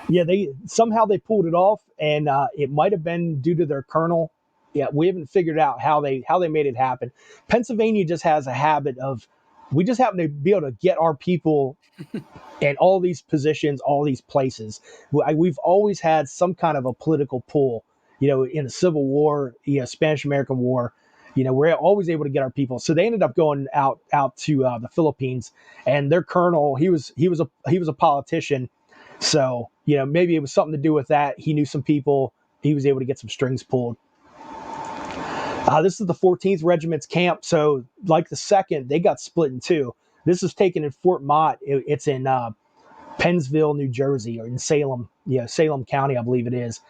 yeah. They somehow they pulled it off, and it might have been due to their colonel. Yeah, we haven't figured out how they made it happen. Pennsylvania just has a habit of we just happen to be able to get our people in all these positions, all these places. We've always had some kind of a political pull, in the Civil War, Spanish American War. We're always able to get our people. So they ended up going out to the Philippines, and their colonel, he was a politician. So maybe it was something to do with that. He knew some people. He was able to get some strings pulled. This is the 14th Regiment's camp. So, like the second, they got split in two. This is taken in Fort Mott. It's in Pennsville, New Jersey, or in Salem, Salem County, I believe it is.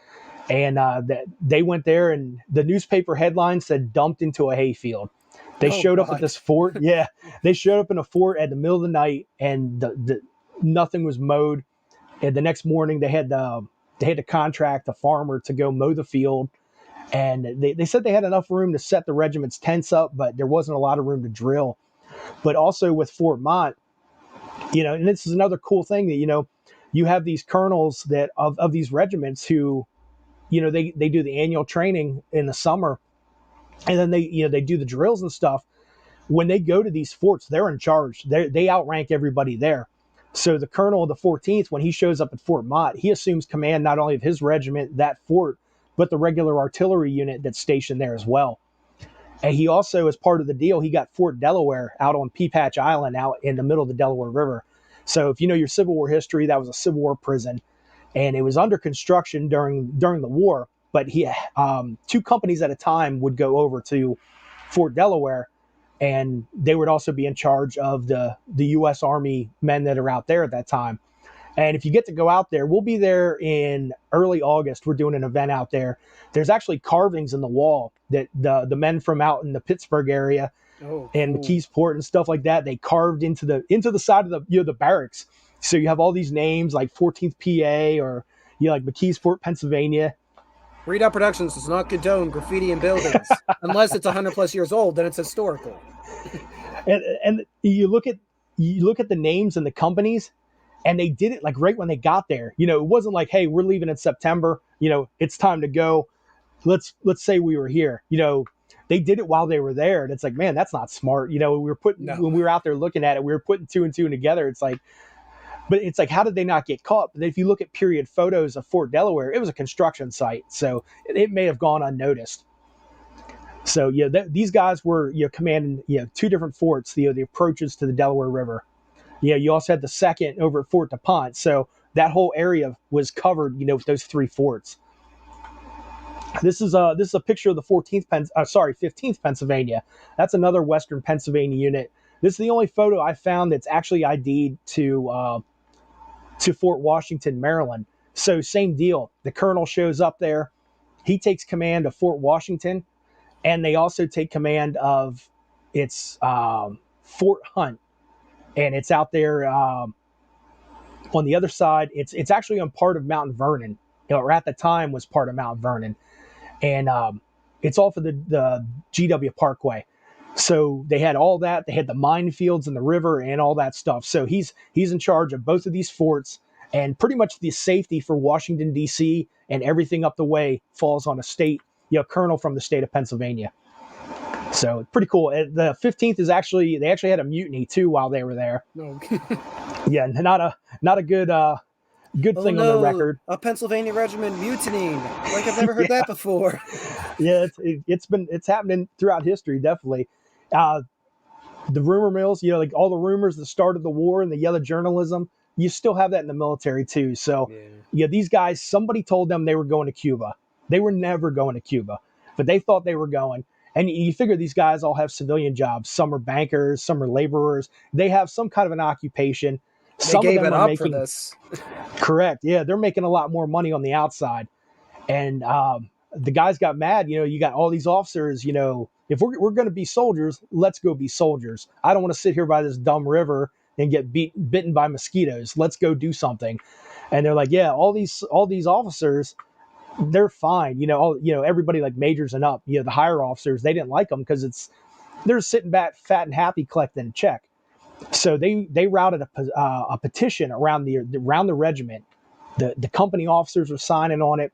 And they went there, and the newspaper headline said dumped into a hayfield. They Oh, showed up at God. this fort. Yeah, they showed up in a fort at the middle of the night, and nothing was mowed. And the next morning, they had to contract a farmer to go mow the field. And they said they had enough room to set the regiment's tents up, but there wasn't a lot of room to drill. But also with Fort Mott, and this is another cool thing that you have these colonels that of these regiments who they do the annual training in the summer, and then they do the drills and stuff. When they go to these forts, they're in charge. They outrank everybody there. So the colonel of the 14th, when he shows up at Fort Mott, he assumes command not only of his regiment, that fort, but the regular artillery unit that's stationed there as well. And he also, as part of the deal, he got Fort Delaware out on Peapatch Island, out in the middle of the Delaware River. So if you know your Civil War history, that was a Civil War prison, and it was under construction during the war. But two companies at a time would go over to Fort Delaware, and they would also be in charge of the U.S. Army men that are out there at that time. And if you get to go out there, we'll be there in early August. We're doing an event out there. There's actually carvings in the wall that the men from out in the Pittsburgh area Oh, and cool. McKeesport and stuff like that, they carved into the side of the barracks. So you have all these names like 14th PA, or like McKeesport, Pennsylvania. Redoubt Productions does not condone graffiti in buildings unless it's 100 plus years old. Then it's historical. And you look at the names and the companies, and they did it like right when they got there. It wasn't like, hey, we're leaving in September. It's time to go. Let's say we were here. They did it while they were there, and it's like, man, that's not smart. When No. we were out there looking at it, we were putting two and two together. It's like, but it's like, how did they not get caught? But if you look at period photos of Fort Delaware, it was a construction site, so it may have gone unnoticed. So these guys were commanding two different forts, the approaches to the Delaware River. You also had the second over at Fort DuPont. So that whole area was covered, with those three forts. This is a picture of the 15th Pennsylvania. That's another Western Pennsylvania unit. This is the only photo I found that's actually ID'd to Fort Washington, Maryland. So same deal. The colonel shows up there. He takes command of Fort Washington, and they also take command of its Fort Hunt, and it's out there. On the other side, it's actually on part of Mount Vernon, or at the time was part of Mount Vernon, and it's off of the GW Parkway. So they had all that. They had the minefields and the river and all that stuff. So he's in charge of both of these forts, and pretty much the safety for Washington D.C. and everything up the way falls on a state, colonel from the state of Pennsylvania. So pretty cool. The 15th is they actually had a mutiny too while they were there. No. Yeah, not a good Oh thing on their no, record. a Pennsylvania regiment mutinying. Like I've never heard Yeah, that before. yeah, it's happening throughout history, definitely. Uh, the rumor mills, like all the rumors that started the war and the yellow journalism, you still have that in the military too. So, Yeah. these guys, somebody told them they were going to Cuba. They were never going to Cuba, but they thought they were going. And you figure these guys all have civilian jobs. Some are bankers, some are laborers. They have some kind of an occupation. They Some of gave them it are up for making, this. correct. Yeah, they're making a lot more money on the outside. And the guys got mad. You got all these officers. If we're going to be soldiers, let's go be soldiers. I don't want to sit here by this dumb river and get bitten by mosquitoes. Let's go do something. And they're like, yeah, all these officers, they're fine. Everybody like majors and up. The higher officers, they didn't like them because they're sitting back, fat and happy, collecting a check. So they routed a petition around the regiment. The company officers were signing on it.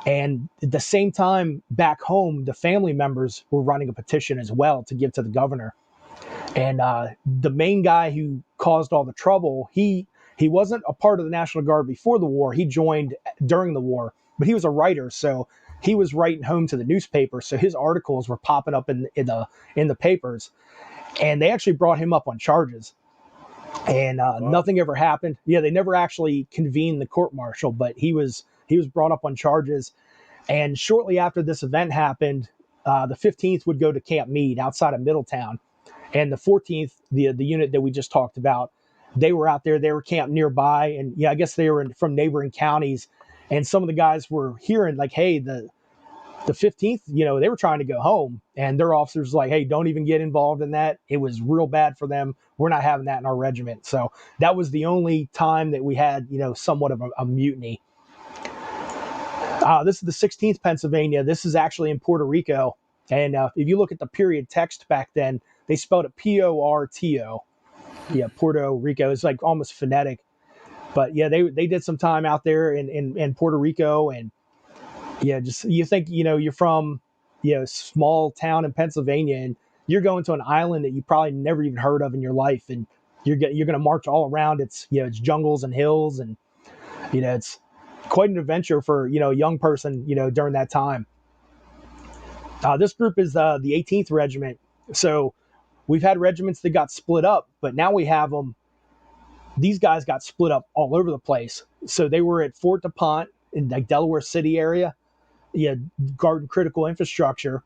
And at the same time, back home, the family members were running a petition as well to give to the governor. And the main guy who caused all the trouble, he wasn't a part of the National Guard before the war. He joined during the war, but he was a writer, so he was writing home to the newspaper. So his articles were popping up in the papers, and they actually brought him up on charges. And Wow. nothing ever happened. Yeah, they never actually convened the court martial, but he was brought up on charges. And shortly after this event happened, the 15th would go to Camp Meade outside of Middletown, and the 14th, the unit that we just talked about, they were out there. They were camped nearby, and I guess they were from neighboring counties. And some of the guys were hearing like, hey, the 15th, they were trying to go home, and their officers were like, hey, don't even get involved in that. It was real bad for them. We're not having that in our regiment. So that was the only time that we had, somewhat of a mutiny. This is the 16th Pennsylvania. This is actually in Puerto Rico. And if you look at the period text back then, they spelled it Porto. Yeah, Puerto Rico. It's like almost phonetic. But yeah, they did some time out there in Puerto Rico. And yeah, just you think, you're from, small town in Pennsylvania, and you're going to an island that you probably never even heard of in your life. And you're going to march all around. It's jungles and hills, and it's quite an adventure for a young person during that time. This group is the 18th Regiment. So we've had regiments that got split up, but now we have them. These guys got split up all over the place. So they were at Fort DuPont in like Delaware City area, guarding critical infrastructure.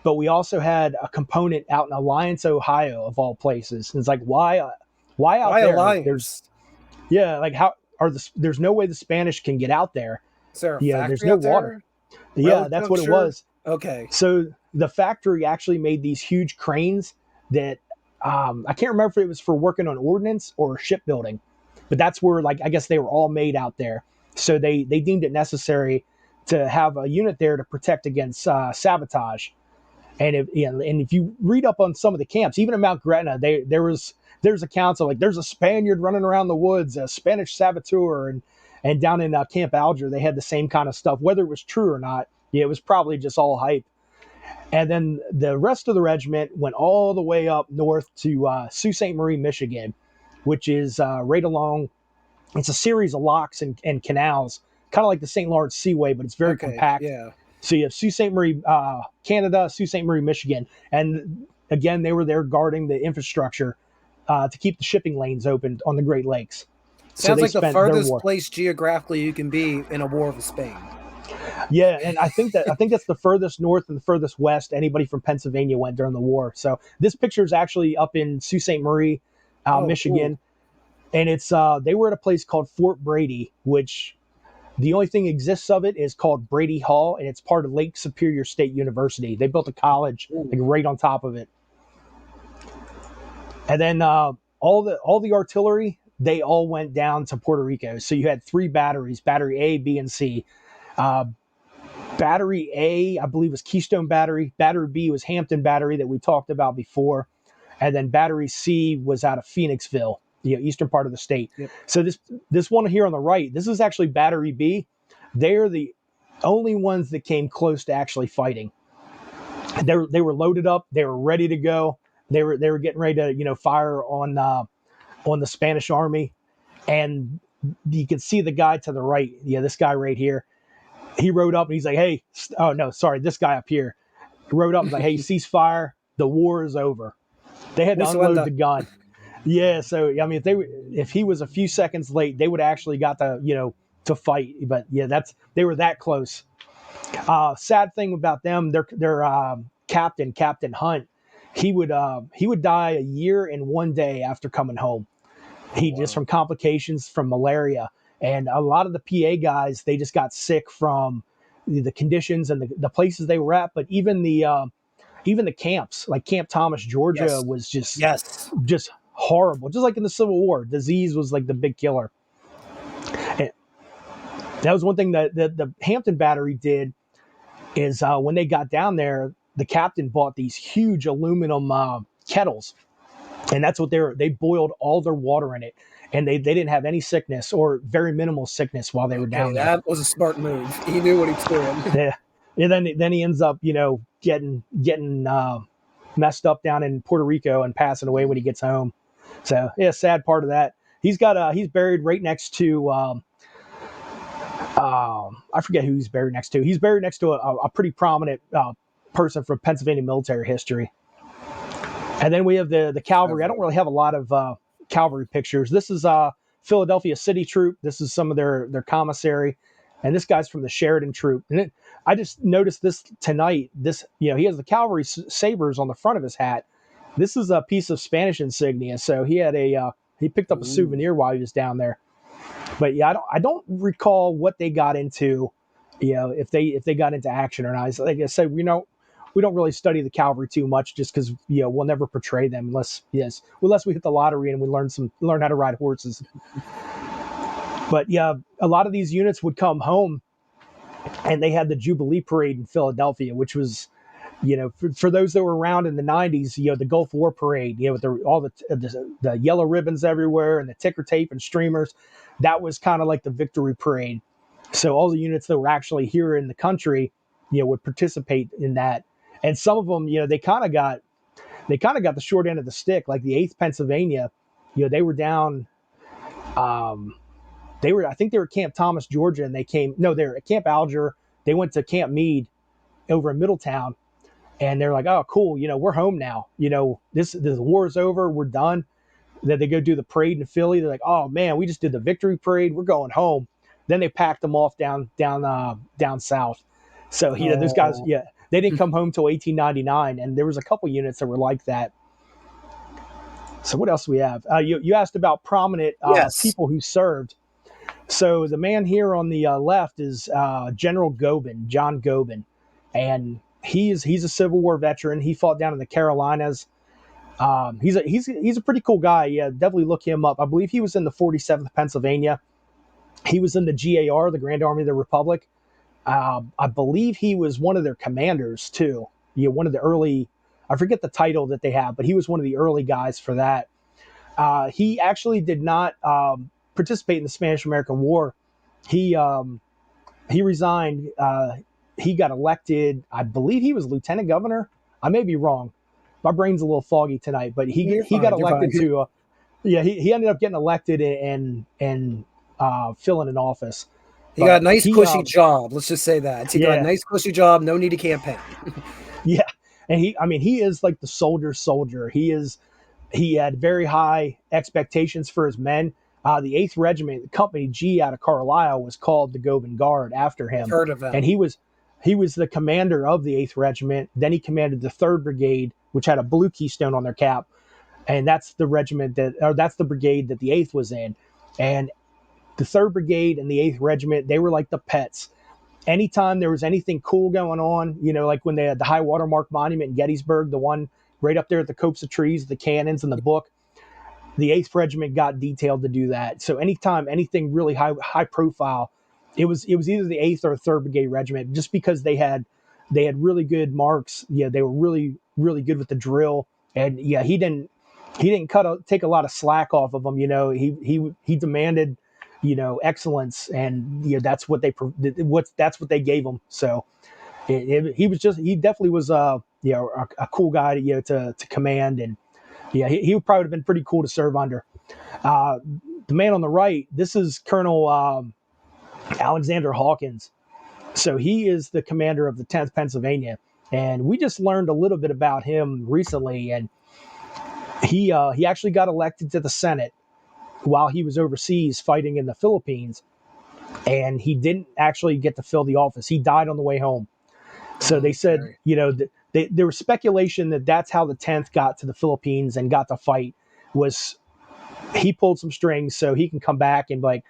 But we also had a component out in Alliance, Ohio, of all places. And it's like, why out Why there? There's Alliance? like there's no way the Spanish can get out there. Is there a There's factory no out water. there? Yeah, Railroad that's what it juncture? was. Okay. So the factory actually made these huge cranes that I can't remember if it was for working on ordnance or shipbuilding, but that's where like I guess they were all made out there. So they deemed it necessary to have a unit there to protect against sabotage. And if you read up on some of the camps, even in Mount Gretna, there's accounts of like there's a Spaniard running around the woods, a Spanish saboteur, and down in Camp Alger they had the same kind of stuff. Whether it was true or not, it was probably just all hype. And then the rest of the regiment went all the way up north to Sault Ste. Marie, Michigan, which is right along. It's a series of locks and canals, kind of like the St. Lawrence Seaway, but it's very Okay. compact. Yeah. So you have Sault Ste. Marie, Canada, Sault Ste. Marie, Michigan. And again, they were there guarding the infrastructure to keep the shipping lanes open on the Great Lakes. So Sounds they like the spent their furthest war. place geographically you can be in a war with Spain. Yeah, and I think that's the furthest north and the furthest west anybody from Pennsylvania went during the war. So this picture is actually up in Sault Ste. Marie, Oh, cool. Michigan, and it's they were at a place called Fort Brady, which the only thing exists of it is called Brady Hall, and it's part of Lake Superior State University. They built a college like Ooh. right on top of it, and then all the artillery. they all went down to Puerto Rico. So you had 3 batteries: Battery A, B, and C. Uh, Battery A, I believe, was Keystone Battery. Battery B was Hampton Battery that we talked about before, and then Battery C was out of Phoenixville, eastern part of the state. Yep. So this one here on the right, this is actually Battery B. They're the only ones that came close to actually fighting. They were loaded up. They were ready to go. They were getting ready to fire on the Spanish army, and you can see the guy to the right. Yeah, this guy right here. He rode up and he's like, "Hey, oh no, sorry, this guy up here." He rode up and was like, "Hey, ceasefire. The war is over." They had to Mucho unload anda. the gun. Yeah, so I mean, if he was a few seconds late, they would actually got to fight. But yeah, they were that close. Sad thing about them, their Captain Hunt, he would die a year and 1 day after coming home. Oh, He just wow. from complications from malaria, and a lot of the PA guys they just got sick from the conditions and the places they were at. But even the camps, like Camp Thomas, Georgia, Yes. was Yes. just horrible. Just like in the Civil War, disease was like the big killer. And that was one thing that the Hampton Battery did is when they got down there, the captain bought these huge aluminum kettles, and that's what they boiled all their water in it, and they didn't have any sickness or very minimal sickness while they were Okay, down there. that was a smart move. He knew what he was doing. Yeah, and then he ends up getting messed up down in Puerto Rico and passing away when he gets home. So yeah, sad part of that. He's buried right next to I forget who he's buried next to. He's buried next to a pretty prominent person from Pennsylvania military history. And then we have the cavalry. I don't really have a lot of cavalry pictures. This is Philadelphia City Troop. This is some of their commissary, and this guy's from the Sheridan Troop. And I just noticed this tonight. This he has the cavalry sabers on the front of his hat. This is a piece of Spanish insignia. So he picked up a Ooh. souvenir while he was down there. But yeah, I don't recall what they got into. If they got into action or not. Like I said, we don't really study the cavalry too much, just because we'll never portray them unless we hit the lottery and we learn how to ride horses. But yeah, a lot of these units would come home, and they had the Jubilee Parade in Philadelphia, which was for those that were around in the 90s, the Gulf War Parade, with all the yellow ribbons everywhere and the ticker tape and streamers. That was kind of like the victory parade. So all the units that were actually here in the country, would participate in that. And some of them, they kind of got the short end of the stick, like the 8th Pennsylvania. They were down. I think they were Camp Thomas, Georgia, and they were at Camp Alger. They went to Camp Meade over in Middletown, and they're like, "Oh, cool, we're home now. This the war's over, we're done." Then they go do the parade in Philly. They're like, "Oh man, we just did the victory parade. We're going home." Then they packed them off down south. So those guys, Oh. they didn't come home till 1899, and there was a couple units that were like that. So what else do we have? You asked about prominent Yes. people who served. So the man here on the left is General Gobin, John Gobin, and he's a Civil War veteran. He fought down in the Carolinas. He's a pretty cool guy. Yeah, definitely look him up. I believe he was in the 47th Pennsylvania. He was in the GAR, the Grand Army of the Republic. I believe he was one of their commanders too. One of the early. I forget the title that they have, but he was one of the early guys for that. He actually did not participate in the Spanish-American War. He resigned. He got elected. I believe he was lieutenant governor. I may be wrong. My brain's a little foggy tonight, but You're he got fine. You're fine. elected to. He ended up getting elected and filling an office. He got a But nice cushy job. Let's just say that. He got a yeah, nice cushy job. No need to campaign. yeah, and he is like the soldier. He had very high expectations for his men. The 8th Regiment, the Company G out of Carlisle, was called the Govan Guard after I've him, heard of and them. he was the commander of the 8th Regiment. Then he commanded the 3rd Brigade, which had a blue keystone on their cap, and that's the that's the brigade that the 8th was in. And the 3rd Brigade and the 8th Regiment, they were like the pets. Anytime there was anything cool going on, like when they had the High Watermark Monument in Gettysburg, the one right up there at the copse of trees, the cannons and the book, the 8th Regiment got detailed to do that. So anytime anything really high profile, it was either the 8th or 3rd Brigade Regiment, just because they had really good marks. Yeah, they were really good with the drill, and yeah, he didn't take a lot of slack off of them. He demanded excellence, and that's what that's what they gave him. So he definitely was a cool guy to command, and yeah, he would probably have been pretty cool to serve under. Uh, the man on the right, this is Colonel Alexander Hawkins. So he is the commander of the 10th Pennsylvania, and we just learned a little bit about him recently. And he actually got elected to the Senate while he was overseas fighting in the Philippines, and he didn't actually get to fill the office. He died on the way home. So they said, Okay. there was speculation that that's how the 10th got to the Philippines and got to fight, was he pulled some strings so he can come back and be like,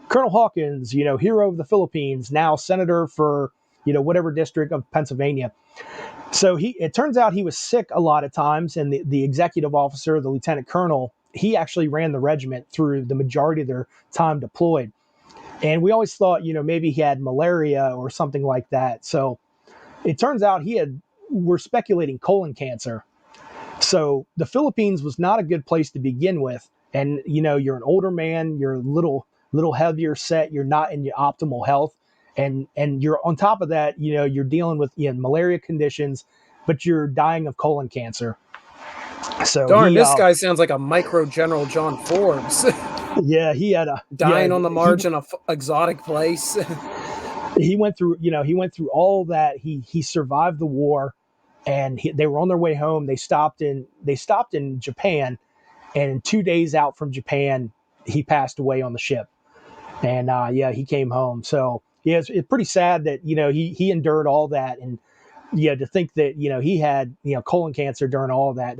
Colonel Hawkins, hero of the Philippines, now senator for, whatever district of Pennsylvania. So it turns out he was sick a lot of times, and the executive officer, the lieutenant colonel, he actually ran the regiment through the majority of their time deployed. And we always thought, maybe he had malaria or something like that. So it turns out we're speculating colon cancer. So the Philippines was not a good place to begin with. And you're an older man, you're a little heavier set, you're not in your optimal health, and you're on top of that, you're dealing with malaria conditions, but you're dying of colon cancer. So Darn, this guy sounds like a micro General John Forbes. yeah, he had a yeah Dying on the margin of exotic place. he went through all that. He survived the war, and they were on their way home. They stopped in Japan, and 2 days out from Japan, he passed away on the ship. And yeah, he came home. So yeah, it's pretty sad that he endured all that, and yeah, to think that he had colon cancer during all of that.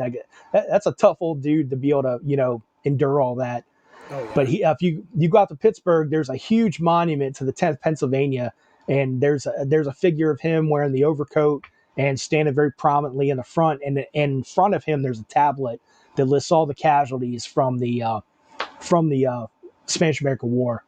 That's a tough old dude to be able to endure all that. Oh But yeah. if you go out to Pittsburgh, there's a huge monument to the 10th Pennsylvania, and there's a figure of him wearing the overcoat and standing very prominently in the front. And in front of him, there's a tablet that lists all the casualties from the Spanish American War.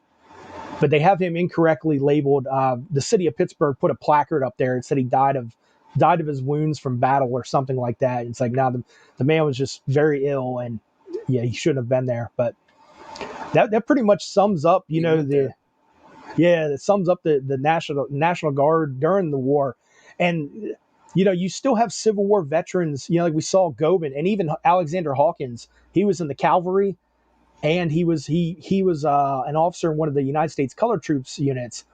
But they have him incorrectly labeled. The city of Pittsburgh put a placard up there and said he died of his wounds from battle or something like that. It's like, now the man was just very ill, and yeah, he shouldn't have been there. But that pretty much sums up, He went there. that sums up the National Guard during the war. And you still have Civil War veterans, like we saw Gobin, and even Alexander Hawkins. He was in the cavalry, and he was an officer in one of the United States Colored Troops units.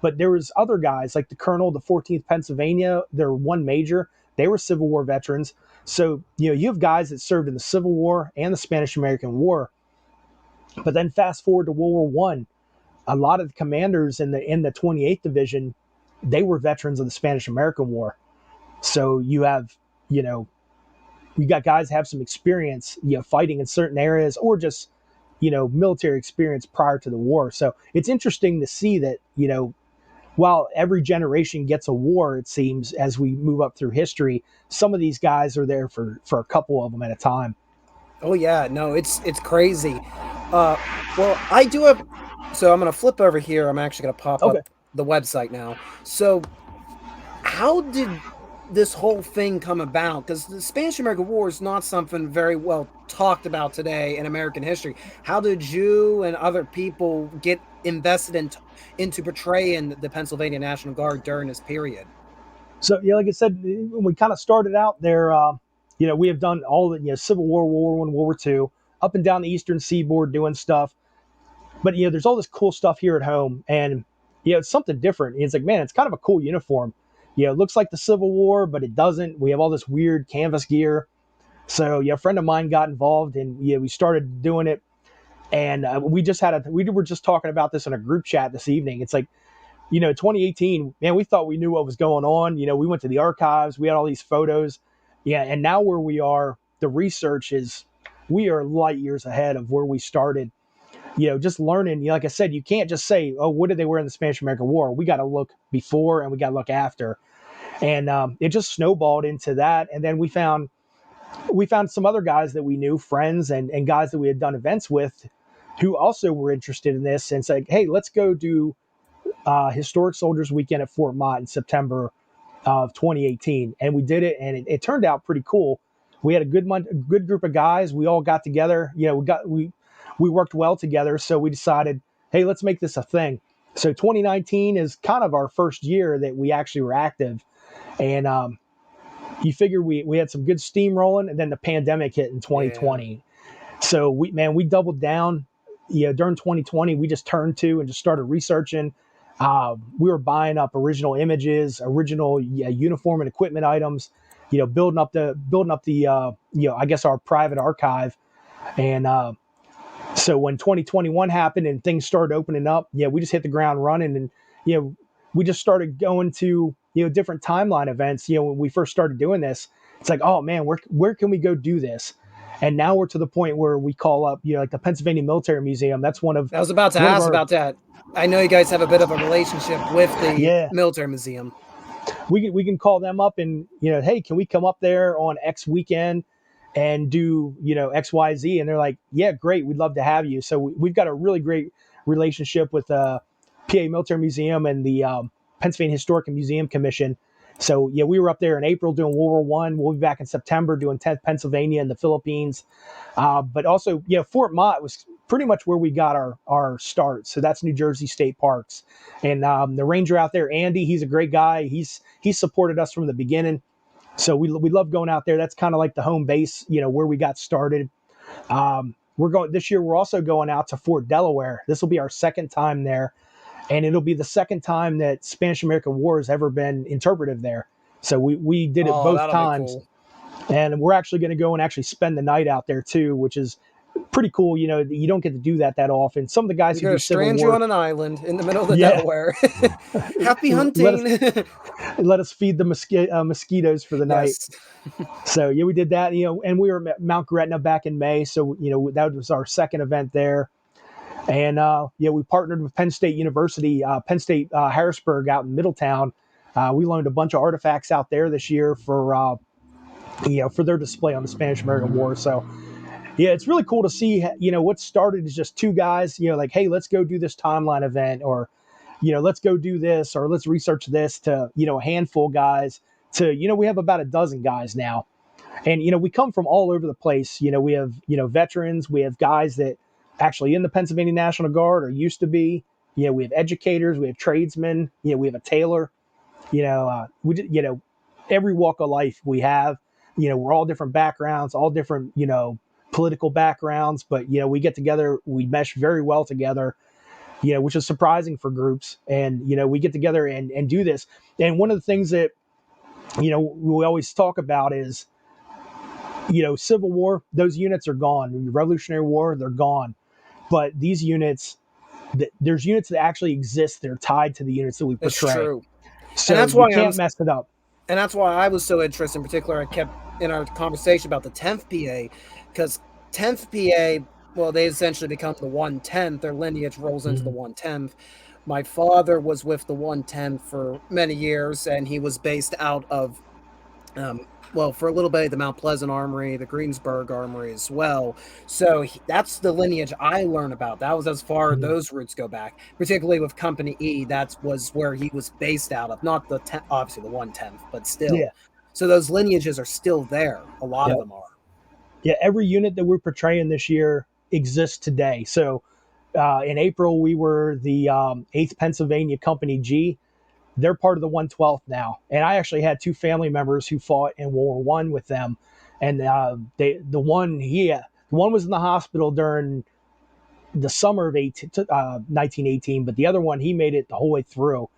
But there was other guys like the colonel of the 14th Pennsylvania, their one major. They were Civil War veterans. So you have guys that served in the Civil War and the Spanish American War. But then fast forward to World War One, a lot of the commanders in the 28th Division, they were veterans of the Spanish American War. So you have you know you got guys that have some experience, fighting in certain areas, or just military experience prior to the war. So it's interesting to see that while every generation gets a war, it seems, as we move up through history, some of these guys are there for a couple of them at a time. Oh yeah, no, it's crazy. Uh, well, I do have. So I'm gonna flip over here. I'm actually gonna pop Okay. up the website now. So how did this whole thing come about? Because the Spanish American War is not something very well talked about today in American history. How did you and other people get invested into portraying the Pennsylvania National Guard during this period? So yeah, like I said, when we kind of started out there, we have done all the Civil War, World War One, World War Two, up and down the Eastern Seaboard doing stuff. But there's all this cool stuff here at home, and it's something different. It's like, man, it's kind of a cool uniform. It looks like the Civil War, but it doesn't. We have all this weird canvas gear. So a friend of mine got involved, and we started doing it. And we were just talking about this in a group chat this evening. It's like, 2018, man, we thought we knew what was going on. We went to the archives, we had all these photos. Yeah, and now where we are, the research we are light years ahead of where we started. Just learning, like I said, you can't just say, oh, what did they wear in the Spanish American War? We got to look before and we got to look after. And it just snowballed into that. And then we found we found some other guys that we knew, friends and guys that we had done events with, who also were interested in this, and said, "Hey, let's go do Historic Soldiers Weekend at Fort Mott in September of 2018." And we did it, and it turned out pretty cool. We had a good group of guys. We all got together. We worked well together. So we decided, hey, let's make this a thing. So 2019 is kind of our first year that we actually were active, and you figure we had some good steam rolling, and then the pandemic hit in Yeah. 2020. So we doubled down. During 2020, we just turned to and just started researching. We were buying up original images, original uniform and equipment items. Building up the I guess our private archive. And so when 2021 happened and things started opening up, we just hit the ground running, and we just started going to different timeline events. When we first started doing this, it's like, oh man, where can we go do this? And now we're to the point where we call up, like the Pennsylvania Military Museum. That's I was about to one of ask our about that. I know you guys have a bit of a relationship with the yeah. military museum. We can call them up and hey, can we come up there on X weekend and do XYZ? And they're like, yeah, great, we'd love to have you. So we've got a really great relationship with PA Military Museum and the Pennsylvania Historic and Museum Commission. So we were up there in April doing World War One. We'll be back in September doing 10th Pennsylvania and the Philippines. But also, Fort Mott was pretty much where we got our start. So that's New Jersey State Parks, and the ranger out there, Andy, he's a great guy. He's supported us from the beginning. So we love going out there. That's kind of like the home base, where we got started. We're going this year. We're also going out to Fort Delaware. This will be our second time there, and it'll be the second time that Spanish American War has ever been interpreted there. So we did it Oh, both that'll be times, cool. and we're actually going to go and actually spend the night out there too, which is pretty cool. You don't get to do that often. Some of the guys We're who gonna do Civil strand you War, on an island in the middle of the yeah, Delaware. Happy let us hunting. let us feed the mosquitoes for the night. Yes. So we did that. And we were at Mount Gretna back in May. So that was our second event there. And we partnered with Penn State University, Penn State Harrisburg out in Middletown. We loaned a bunch of artifacts out there this year for their display on the Spanish American War. So it's really cool to see. What started as just two guys. Like, hey, let's go do this timeline event, or let's go do this, or let's research this, to a handful of guys, to we have about a dozen guys now. And we come from all over the place. We have veterans, we have guys that actually in the Pennsylvania National Guard or used to be. We have educators, we have tradesmen, we have a tailor. Every walk of life we have. We're all different backgrounds, all different political backgrounds, but we get together, we mesh very well together. Which is surprising for groups, and we get together and do this. And one of the things that we always talk about is Civil War, those units are gone. Revolutionary War, they're gone. But these units, there's units that actually exist. They're tied to the units that we It's portray. true. And So that's you why can't mess it up. I was so interested in particular. I kept in our conversation about the 10th PA, because 10th PA, well, they essentially become the 110th. Their lineage rolls into the Mhm. 110th. My father was with the 110th for many years, and he was based out of um, well, for a little bit, the Mount Pleasant Armory, the Greensburg Armory as well. So that's the lineage I learned about. That was as far as Mhm. those roots go back, particularly with Company E. That was where he was based out of, not the obviously the 110th, but still. Yeah. So those lineages are still there. A lot of Yep. them are. Yeah. Every unit that we're portraying this year exists today. So in April, we were the 8th Pennsylvania Company G. They're part of the 112th now, and I actually had two family members who fought in World War One with them, and the one was in the hospital during the summer of 1918, but the other one, he made it the whole way through.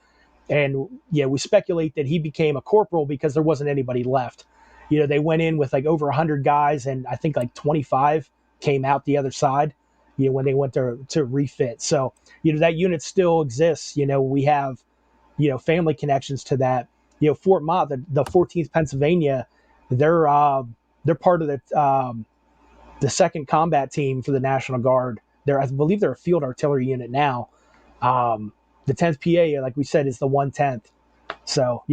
And we speculate that he became a corporal because there wasn't anybody left. They went in with like over 100 guys, and I think like 25 came out the other side. When they went to refit. So that unit still exists. We have family connections to that. Fort Mott, the 14th Pennsylvania, they're part of the second combat team for the National Guard. I believe they're a field artillery unit now. The 10th PA, like we said, is the 110th. So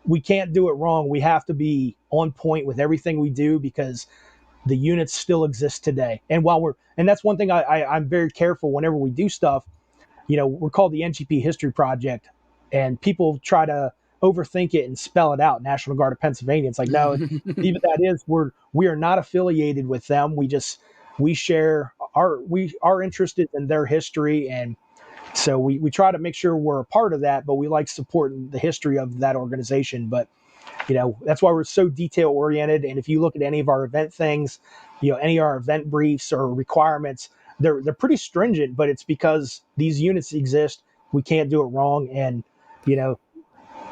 we can't do it wrong. We have to be on point with everything we do because the units still exist today. And that's one thing I'm very careful whenever we do stuff. We're called the NGP History Project, and people try to overthink it and spell it out. National Guard of Pennsylvania. It's like, no, even that is, we are not affiliated with them. We share our interest in their history, and so we try to make sure we're a part of that. But we like supporting the history of that organization. But that's why we're so detail oriented. And if you look at any of our event things, any of our event briefs or requirements, they're pretty stringent, but it's because these units exist. We can't do it wrong. And, you know,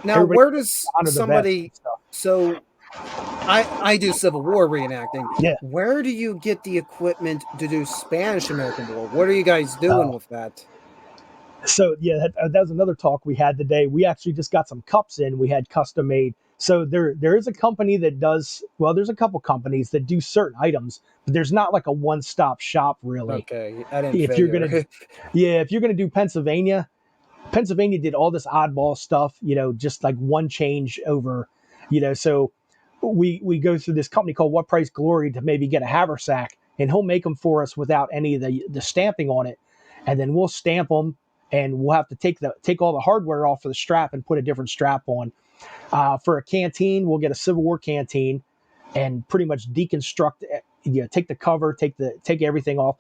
Now, everybody where does honor the vets somebody and stuff. so I do Civil War reenacting. Yeah. Where do you get the equipment to do Spanish American War? What are you guys doing Uh, with that? so yeah, that was another talk we had today. We actually just got some cups in. We had custom made. So there is a company that does, well, there's a couple companies that do certain items, but there's not like a one-stop shop really. Okay, I didn't If you're gonna, figure. yeah, if you're gonna do Pennsylvania did all this oddball stuff, just like one change over, so we go through this company called What Price Glory to maybe get a haversack, and he'll make them for us without any of the stamping on it, and then we'll stamp them, and we'll have to take all the hardware off of the strap and put a different strap on. For a canteen, we'll get a Civil War canteen and pretty much deconstruct, take the cover, take everything off.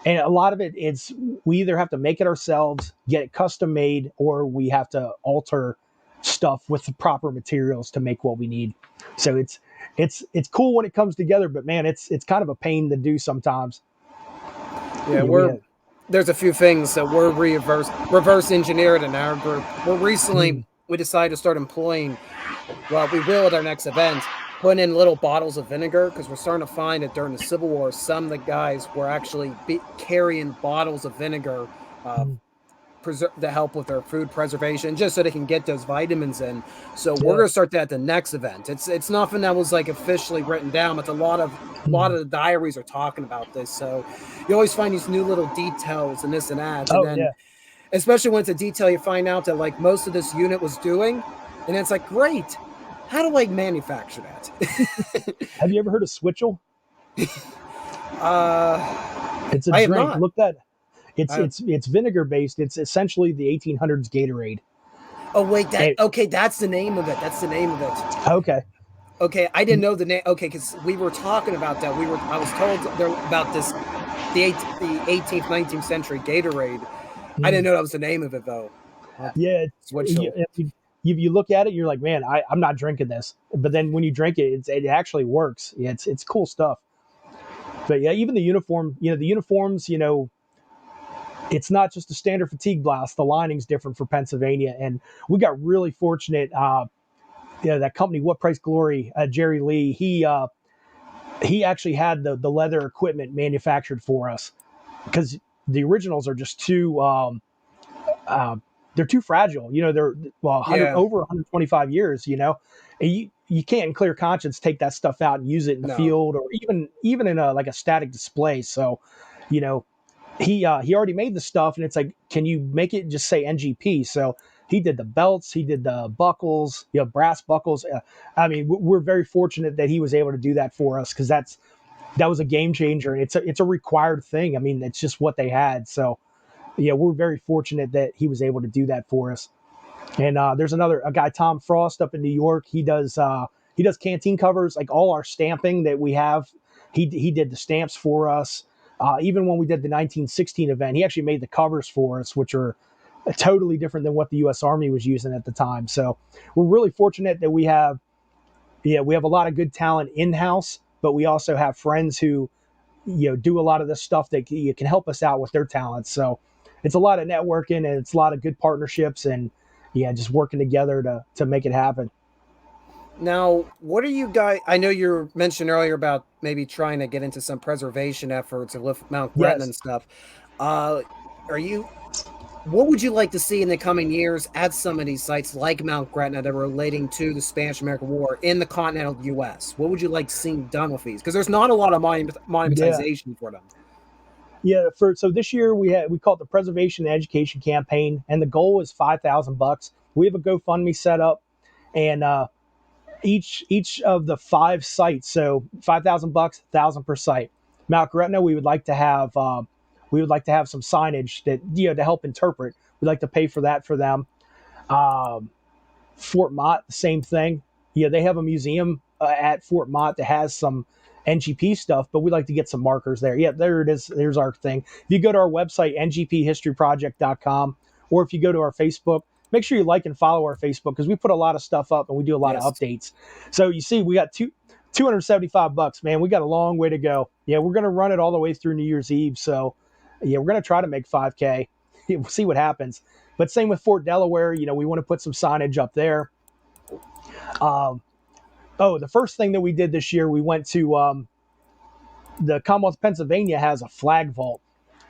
And a lot of it is we either have to make it ourselves, get it custom made, or we have to alter stuff with the proper materials to make what we need. So it's cool when it comes together, but man, it's kind of a pain to do sometimes. Yeah, We have, there's a few things that we're reverse engineered in our group. Well, recently we decided to start employing. Well, we will at our next event put in little bottles of vinegar because we're starting to find that during the Civil War, some of the guys were actually carrying bottles of vinegar to help with their food preservation, just so they can get those vitamins in. So we're yeah. gonna start that at the next event. It's nothing that was like officially written down, but a lot of the diaries are talking about this. So you always find these new little details and this and that, and Oh then yeah. especially when it's a detail you find out that like most of this unit was doing, and it's like, great, how do I manufacture that? Have you ever heard of Switchel? It's a I have drink. not. Look that. It's I, it's it's vinegar based. It's essentially the 1800s Gatorade. oh wait, And, that's the name of it. That's the name of it. okay. Okay, I didn't know the name. Okay, because we were talking about that. I was told there about this, the 18th, 19th century Gatorade. I didn't know that was the name of it though. Yeah, Switchel. you look at it, you're like, man, I'm not drinking this. But then when you drink it, it actually works. Yeah, it's cool stuff. But yeah, even the uniform, the uniforms, it's not just a standard fatigue blouse. The lining's different for Pennsylvania, and we got really fortunate. That company, What Price Glory, Jerry Lee, he actually had the leather equipment manufactured for us because the originals are just too uh, they're too fragile. They're 100 Yeah, over 125 years. And you can't in clear conscience take that stuff out and use it in the no. field or even in a like a static display. So, you know, he already made the stuff, and it's like, can you make it just say NGP? So he did the belts, he did the buckles, brass buckles. I mean, we're very fortunate that he was able to do that for us because that was a game changer, and it's a required thing. I mean, it's just what they had. So yeah, we're very fortunate that he was able to do that for us. And there's a guy, Tom Frost, up in New York. He does canteen covers, like all our stamping that we have. He did the stamps for us. Even when we did the 1916 event, he actually made the covers for us, which are totally different than what the U.S. Army was using at the time. So we're really fortunate that we have a lot of good talent in house, but we also have friends who do a lot of this stuff that can help us out with their talents. So it's a lot of networking, and it's a lot of good partnerships, and yeah, just working together to make it happen. Now, what are you guys? I know you mentioned earlier about maybe trying to get into some preservation efforts of Mount Gretna Yes. and stuff. Uh, are you? What would you like to see in the coming years at some of these sites like Mount Gretna that are relating to the Spanish American War in the continental U.S.? What would you like seeing done with these? Because there's not a lot of Yeah. monumentization for them. Yeah. So this year we call it the Preservation and Education Campaign, and the goal is $5,000. We have a GoFundMe set up, and each of the 5 sites. So $5,000, 1,000 per site. Mount Gretna, we would like to have some signage that to help interpret. We'd like to pay for that for them. Um, Fort Mott, same thing. They have a museum at Fort Mott that has some NGP stuff, but we'd like to get some markers there. Yeah, there it is. There's our thing. If you go to our website, ngphistoryproject.com, or if you go to our Facebook, make sure you like and follow our Facebook because we put a lot of stuff up and we do a lot of Yes. updates. So you see, we got $275, man. We got a long way to go. Yeah, we're going to run it all the way through New Year's Eve. So yeah, we're going to try to make 5K. We'll see what happens. But same with Fort Delaware. We want to put some signage up there. Um, the first thing that we did this year, we went to the Commonwealth of Pennsylvania has a flag vault.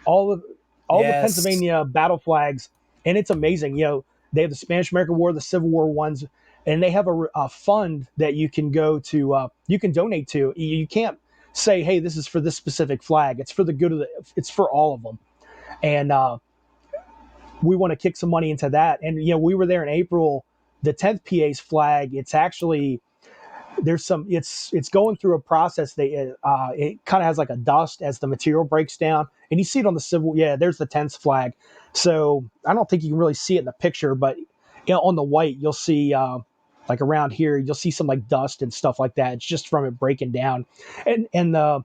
All of all the Yes. Pennsylvania battle flags, and it's amazing. They have the Spanish American War, the Civil War ones, and they have a fund that you can go to. You can donate to. You can't say, "Hey, this is for this specific flag." It's for the good of the. It's for all of them, and we want to kick some money into that. And we were there in April. The 10th PA's flag. It's actually there's some it's going through a process. It kind of has like a dust as the material breaks down, and you see it on the civil. Yeah, there's the 10th flag. So I don't think you can really see it in the picture, but on the white you'll see like around here you'll see some like dust and stuff like that. It's just from it breaking down. And the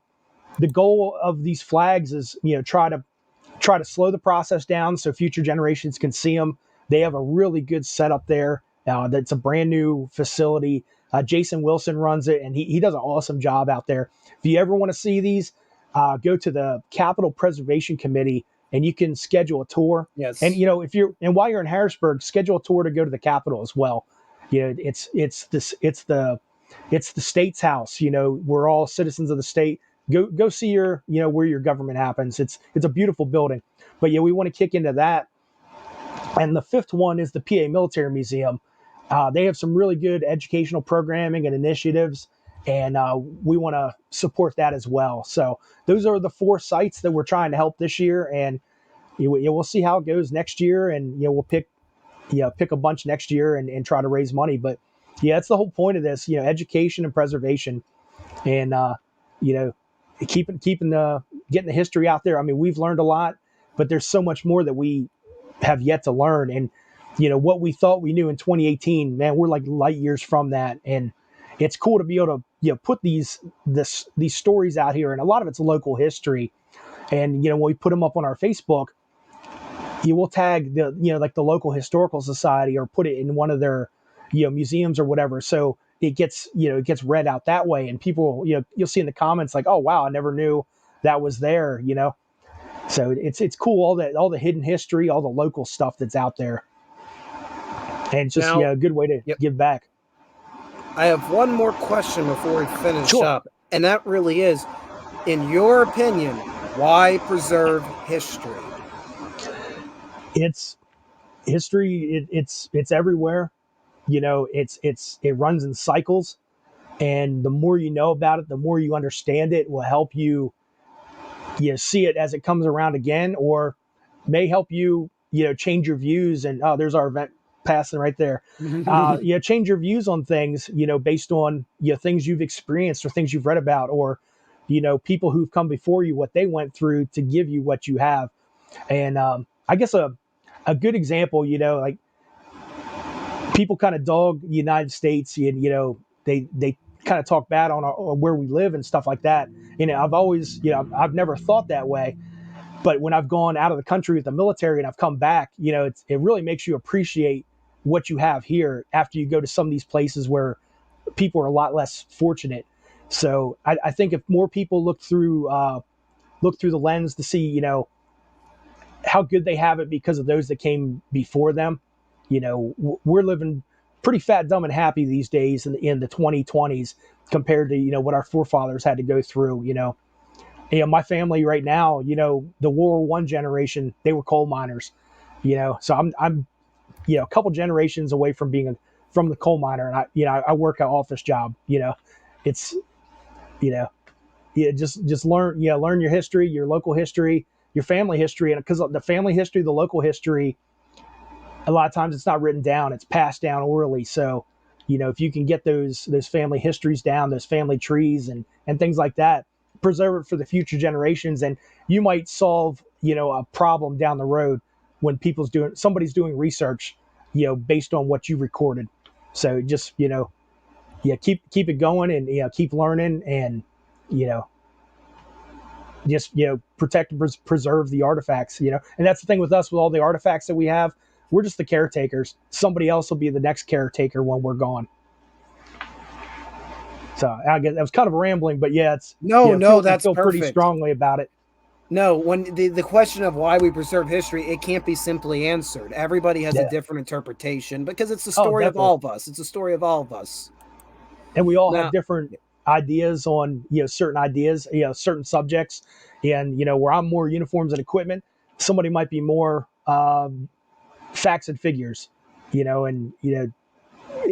goal of these flags is try to slow the process down so future generations can see them. They have a really good setup there. That's a brand new facility. Jason Wilson runs it, and he does an awesome job out there. If you ever want to see these, go to the Capitol Preservation Committee, and you can schedule a tour. And Yes. while you're in Harrisburg, schedule a tour to go to the Capitol as well. It's the state's house. We're all citizens of the state. Go see where your government happens. It's a beautiful building. But yeah, we want to kick into that. And the fifth one is the PA Military Museum. They have some really good educational programming and initiatives, and we want to support that as well. So those are the 4 sites that we're trying to help this year, and we'll see how it goes next year, and we'll pick a bunch next year and try to raise money. But yeah, that's the whole point of this, education and preservation, and you know, keeping the getting the history out there. I mean, we've learned a lot, but there's so much more that we have yet to learn. And what we thought we knew in 2018, man, we're like light years from that. And it's cool to be able to put these stories out here, and a lot of it's local history. And when we put them up on our Facebook, you will tag the like the local historical society or put it in one of their museums or whatever, so it gets read out that way, and people you'll see in the comments like, oh wow, I never knew that was there. So it's cool, all the hidden history, all the local stuff that's out there, and it's just Now, a good way to yep. give back. I have one more question before we finish Sure. up, and that really is, in your opinion, why preserve history? It's history. It's everywhere. It runs in cycles, and the more you know about it, the more you understand it, will help you see it as it comes around again, or may help change your views. And oh, there's our event passing right there. Change your views on things based on things you've experienced or things you've read about, or people who've come before you, what they went through to give you what you have. And I guess a good example, like people kind of dog the United States, and they kind of talk bad on where we live and stuff like that. I've always, I've never thought that way, but when I've gone out of the country with the military and I've come back, it really makes you appreciate what you have here after you go to some of these places where people are a lot less fortunate. So I think if more people look through the lens to see, how good they have it because of those that came before them, we're living pretty fat, dumb, and happy these days in the 2020s compared to what our forefathers had to go through. My family right now, the World War I generation, they were coal miners. So I'm a couple generations away from being from the coal miner, and I work an office job. It's you know just learn your history, your local history, your family history, and because the family history, the local history, a lot of times it's not written down, it's passed down orally. So if you can get those family histories down, those family trees and things like that, preserve it for the future generations, and you might solve a problem down the road when somebody's doing research based on what you recorded. So just yeah, keep it going, and keep learning, and you know just protect and preserve the artifacts. And that's the thing with us, with all the artifacts that we have, we're just the caretakers. Somebody else will be the next caretaker when we're gone. So I guess that was kind of rambling, but yeah, it's No, no, that's feel pretty perfect. strongly about it. No, when the question of why we preserve history, it can't be simply answered. Everybody has a Yeah. different interpretation because it's the Oh, story of definitely. all of us. It's a story of all of us. And we all have Now, different ideas on certain ideas, certain subjects, and where I'm more uniforms and equipment, somebody might be more facts and figures, and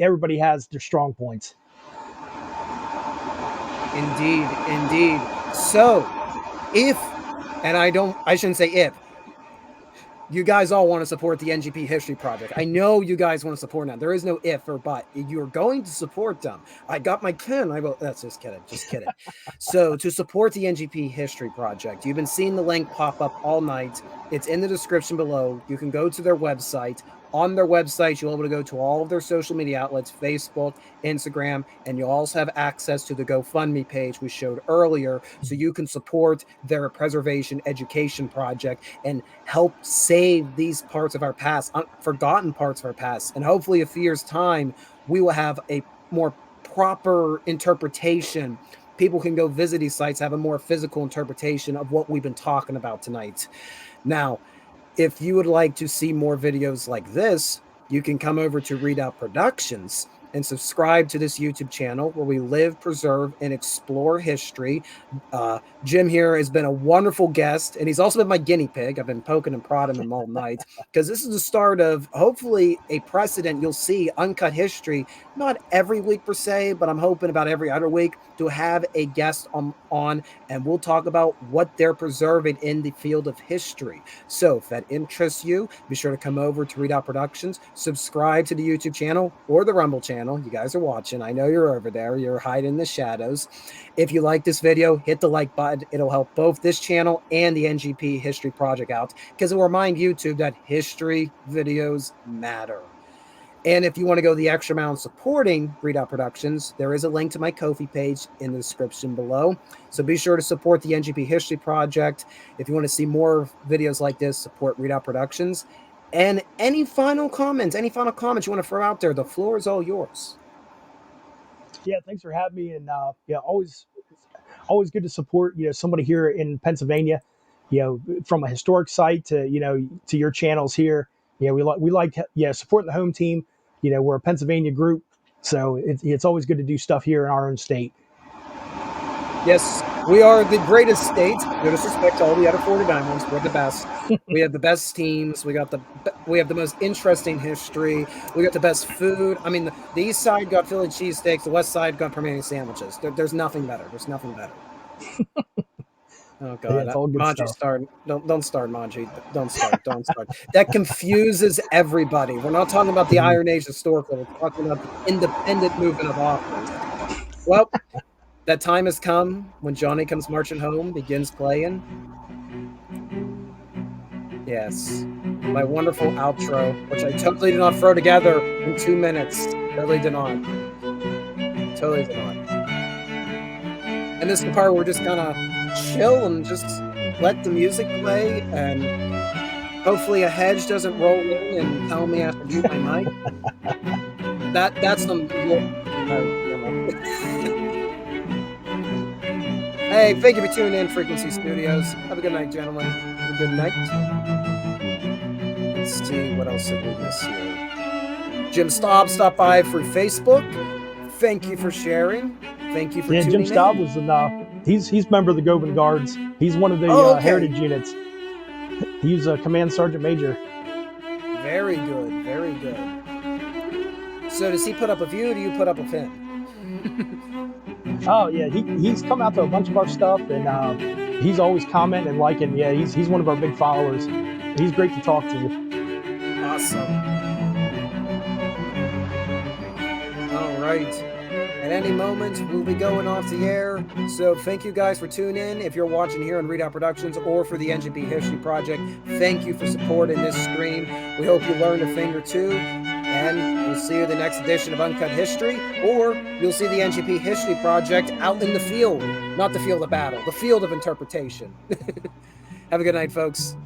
everybody has their strong points. indeed, indeed. So, if, and I shouldn't say if, you guys all want to support the NGP History Project. I know you guys want to support them. There is no if or but. You're going to support them. I got my pen. I will. That's just kidding. Just kidding. So to support the NGP History Project, you've been seeing the link pop up all night. It's in the description below. You can go to their website. On their website, you'll be able to go to all of their social media outlets, Facebook, Instagram, and you'll also have access to the GoFundMe page we showed earlier, so you can support their preservation education project and help save these parts of our past, forgotten parts of our past. And hopefully, a few years' time, we will have a more proper interpretation. People can go visit these sites, have a more physical interpretation of what we've been talking about tonight. Now, if you would like to see more videos like this, you can come over to Readout Productions and subscribe to this YouTube channel where we live, preserve, and explore history. Jim here has been a wonderful guest, and he's also been my guinea pig. I've been poking and prodding him all night because this is the start of hopefully a precedent. You'll see Uncut History, not every week per se, but I'm hoping about every other week to have a guest on, and we'll talk about what they're preserving in the field of history. So if that interests you, be sure to come over to Readout Productions, subscribe to the YouTube channel or the Rumble channel. You guys are watching. I know you're over there. You're hiding in the shadows. If you like this video, hit the like button. It'll help both this channel and the NGP History Project out because it will remind YouTube that history videos matter. And if you want to go the extra mile in supporting Readout Productions, there is a link to my Ko-fi page in the description below. So be sure to support the NGP History Project. If you want to see more videos like this, support Readout Productions. And any final comments you want to throw out there, the floor is all yours. Yeah, thanks for having me, and yeah, always good to support somebody here in Pennsylvania, from a historic site to to your channels here. We like supporting the home team. We're a Pennsylvania group, so it's always good to do stuff here in our own state. Yes, we are the greatest state. No disrespect to all the other 49 ones. We're the best. We have the best teams. We have the most interesting history. We got the best food. I mean, the east side got Philly cheesesteaks. The west side got Permian sandwiches. There's nothing better. There's nothing better. Oh Yeah, God, it's all good Manji, stuff. start. Don't start, Manji. Don't start. Don't start. That confuses everybody. We're not talking about the Iron Age historical. We're talking about the independent movement of authors. Well, that time has come when Johnny Comes Marching Home begins playing. Yes, my wonderful outro, which I totally did not throw together in 2 minutes. Totally did not. Totally did not. And this is the part where we're just gonna chill and just let the music play, and hopefully a hedge doesn't roll in and tell me I have to mute my mic. That's some Hey, thank you for tuning in, Frequency Studios. Have a good night, gentlemen. Have a good night. Let's see, what else did we miss here? Jim Staub stopped by through Facebook. Thank you for sharing. Thank you for tuning Jim Staub in. was he's member of the Govan Guards. He's one of the Okay. heritage units. He's a command sergeant major. Very good. Very good. So does he put up a view or do you put up a pin? Oh yeah, he's come out to a bunch of our stuff, and he's always commenting and liking. Yeah, he's one of our big followers. He's great to talk to. Awesome. Oh right. At any moment, we'll be going off the air. So thank you guys for tuning in. If you're watching here on Readout Productions or for the NGP History Project, thank you for supporting this stream. We hope you learned a thing or two. And we'll see you in the next edition of Uncut History, or you'll see the NGP History Project out in the field. Not the field of battle, the field of interpretation. Have a good night, folks.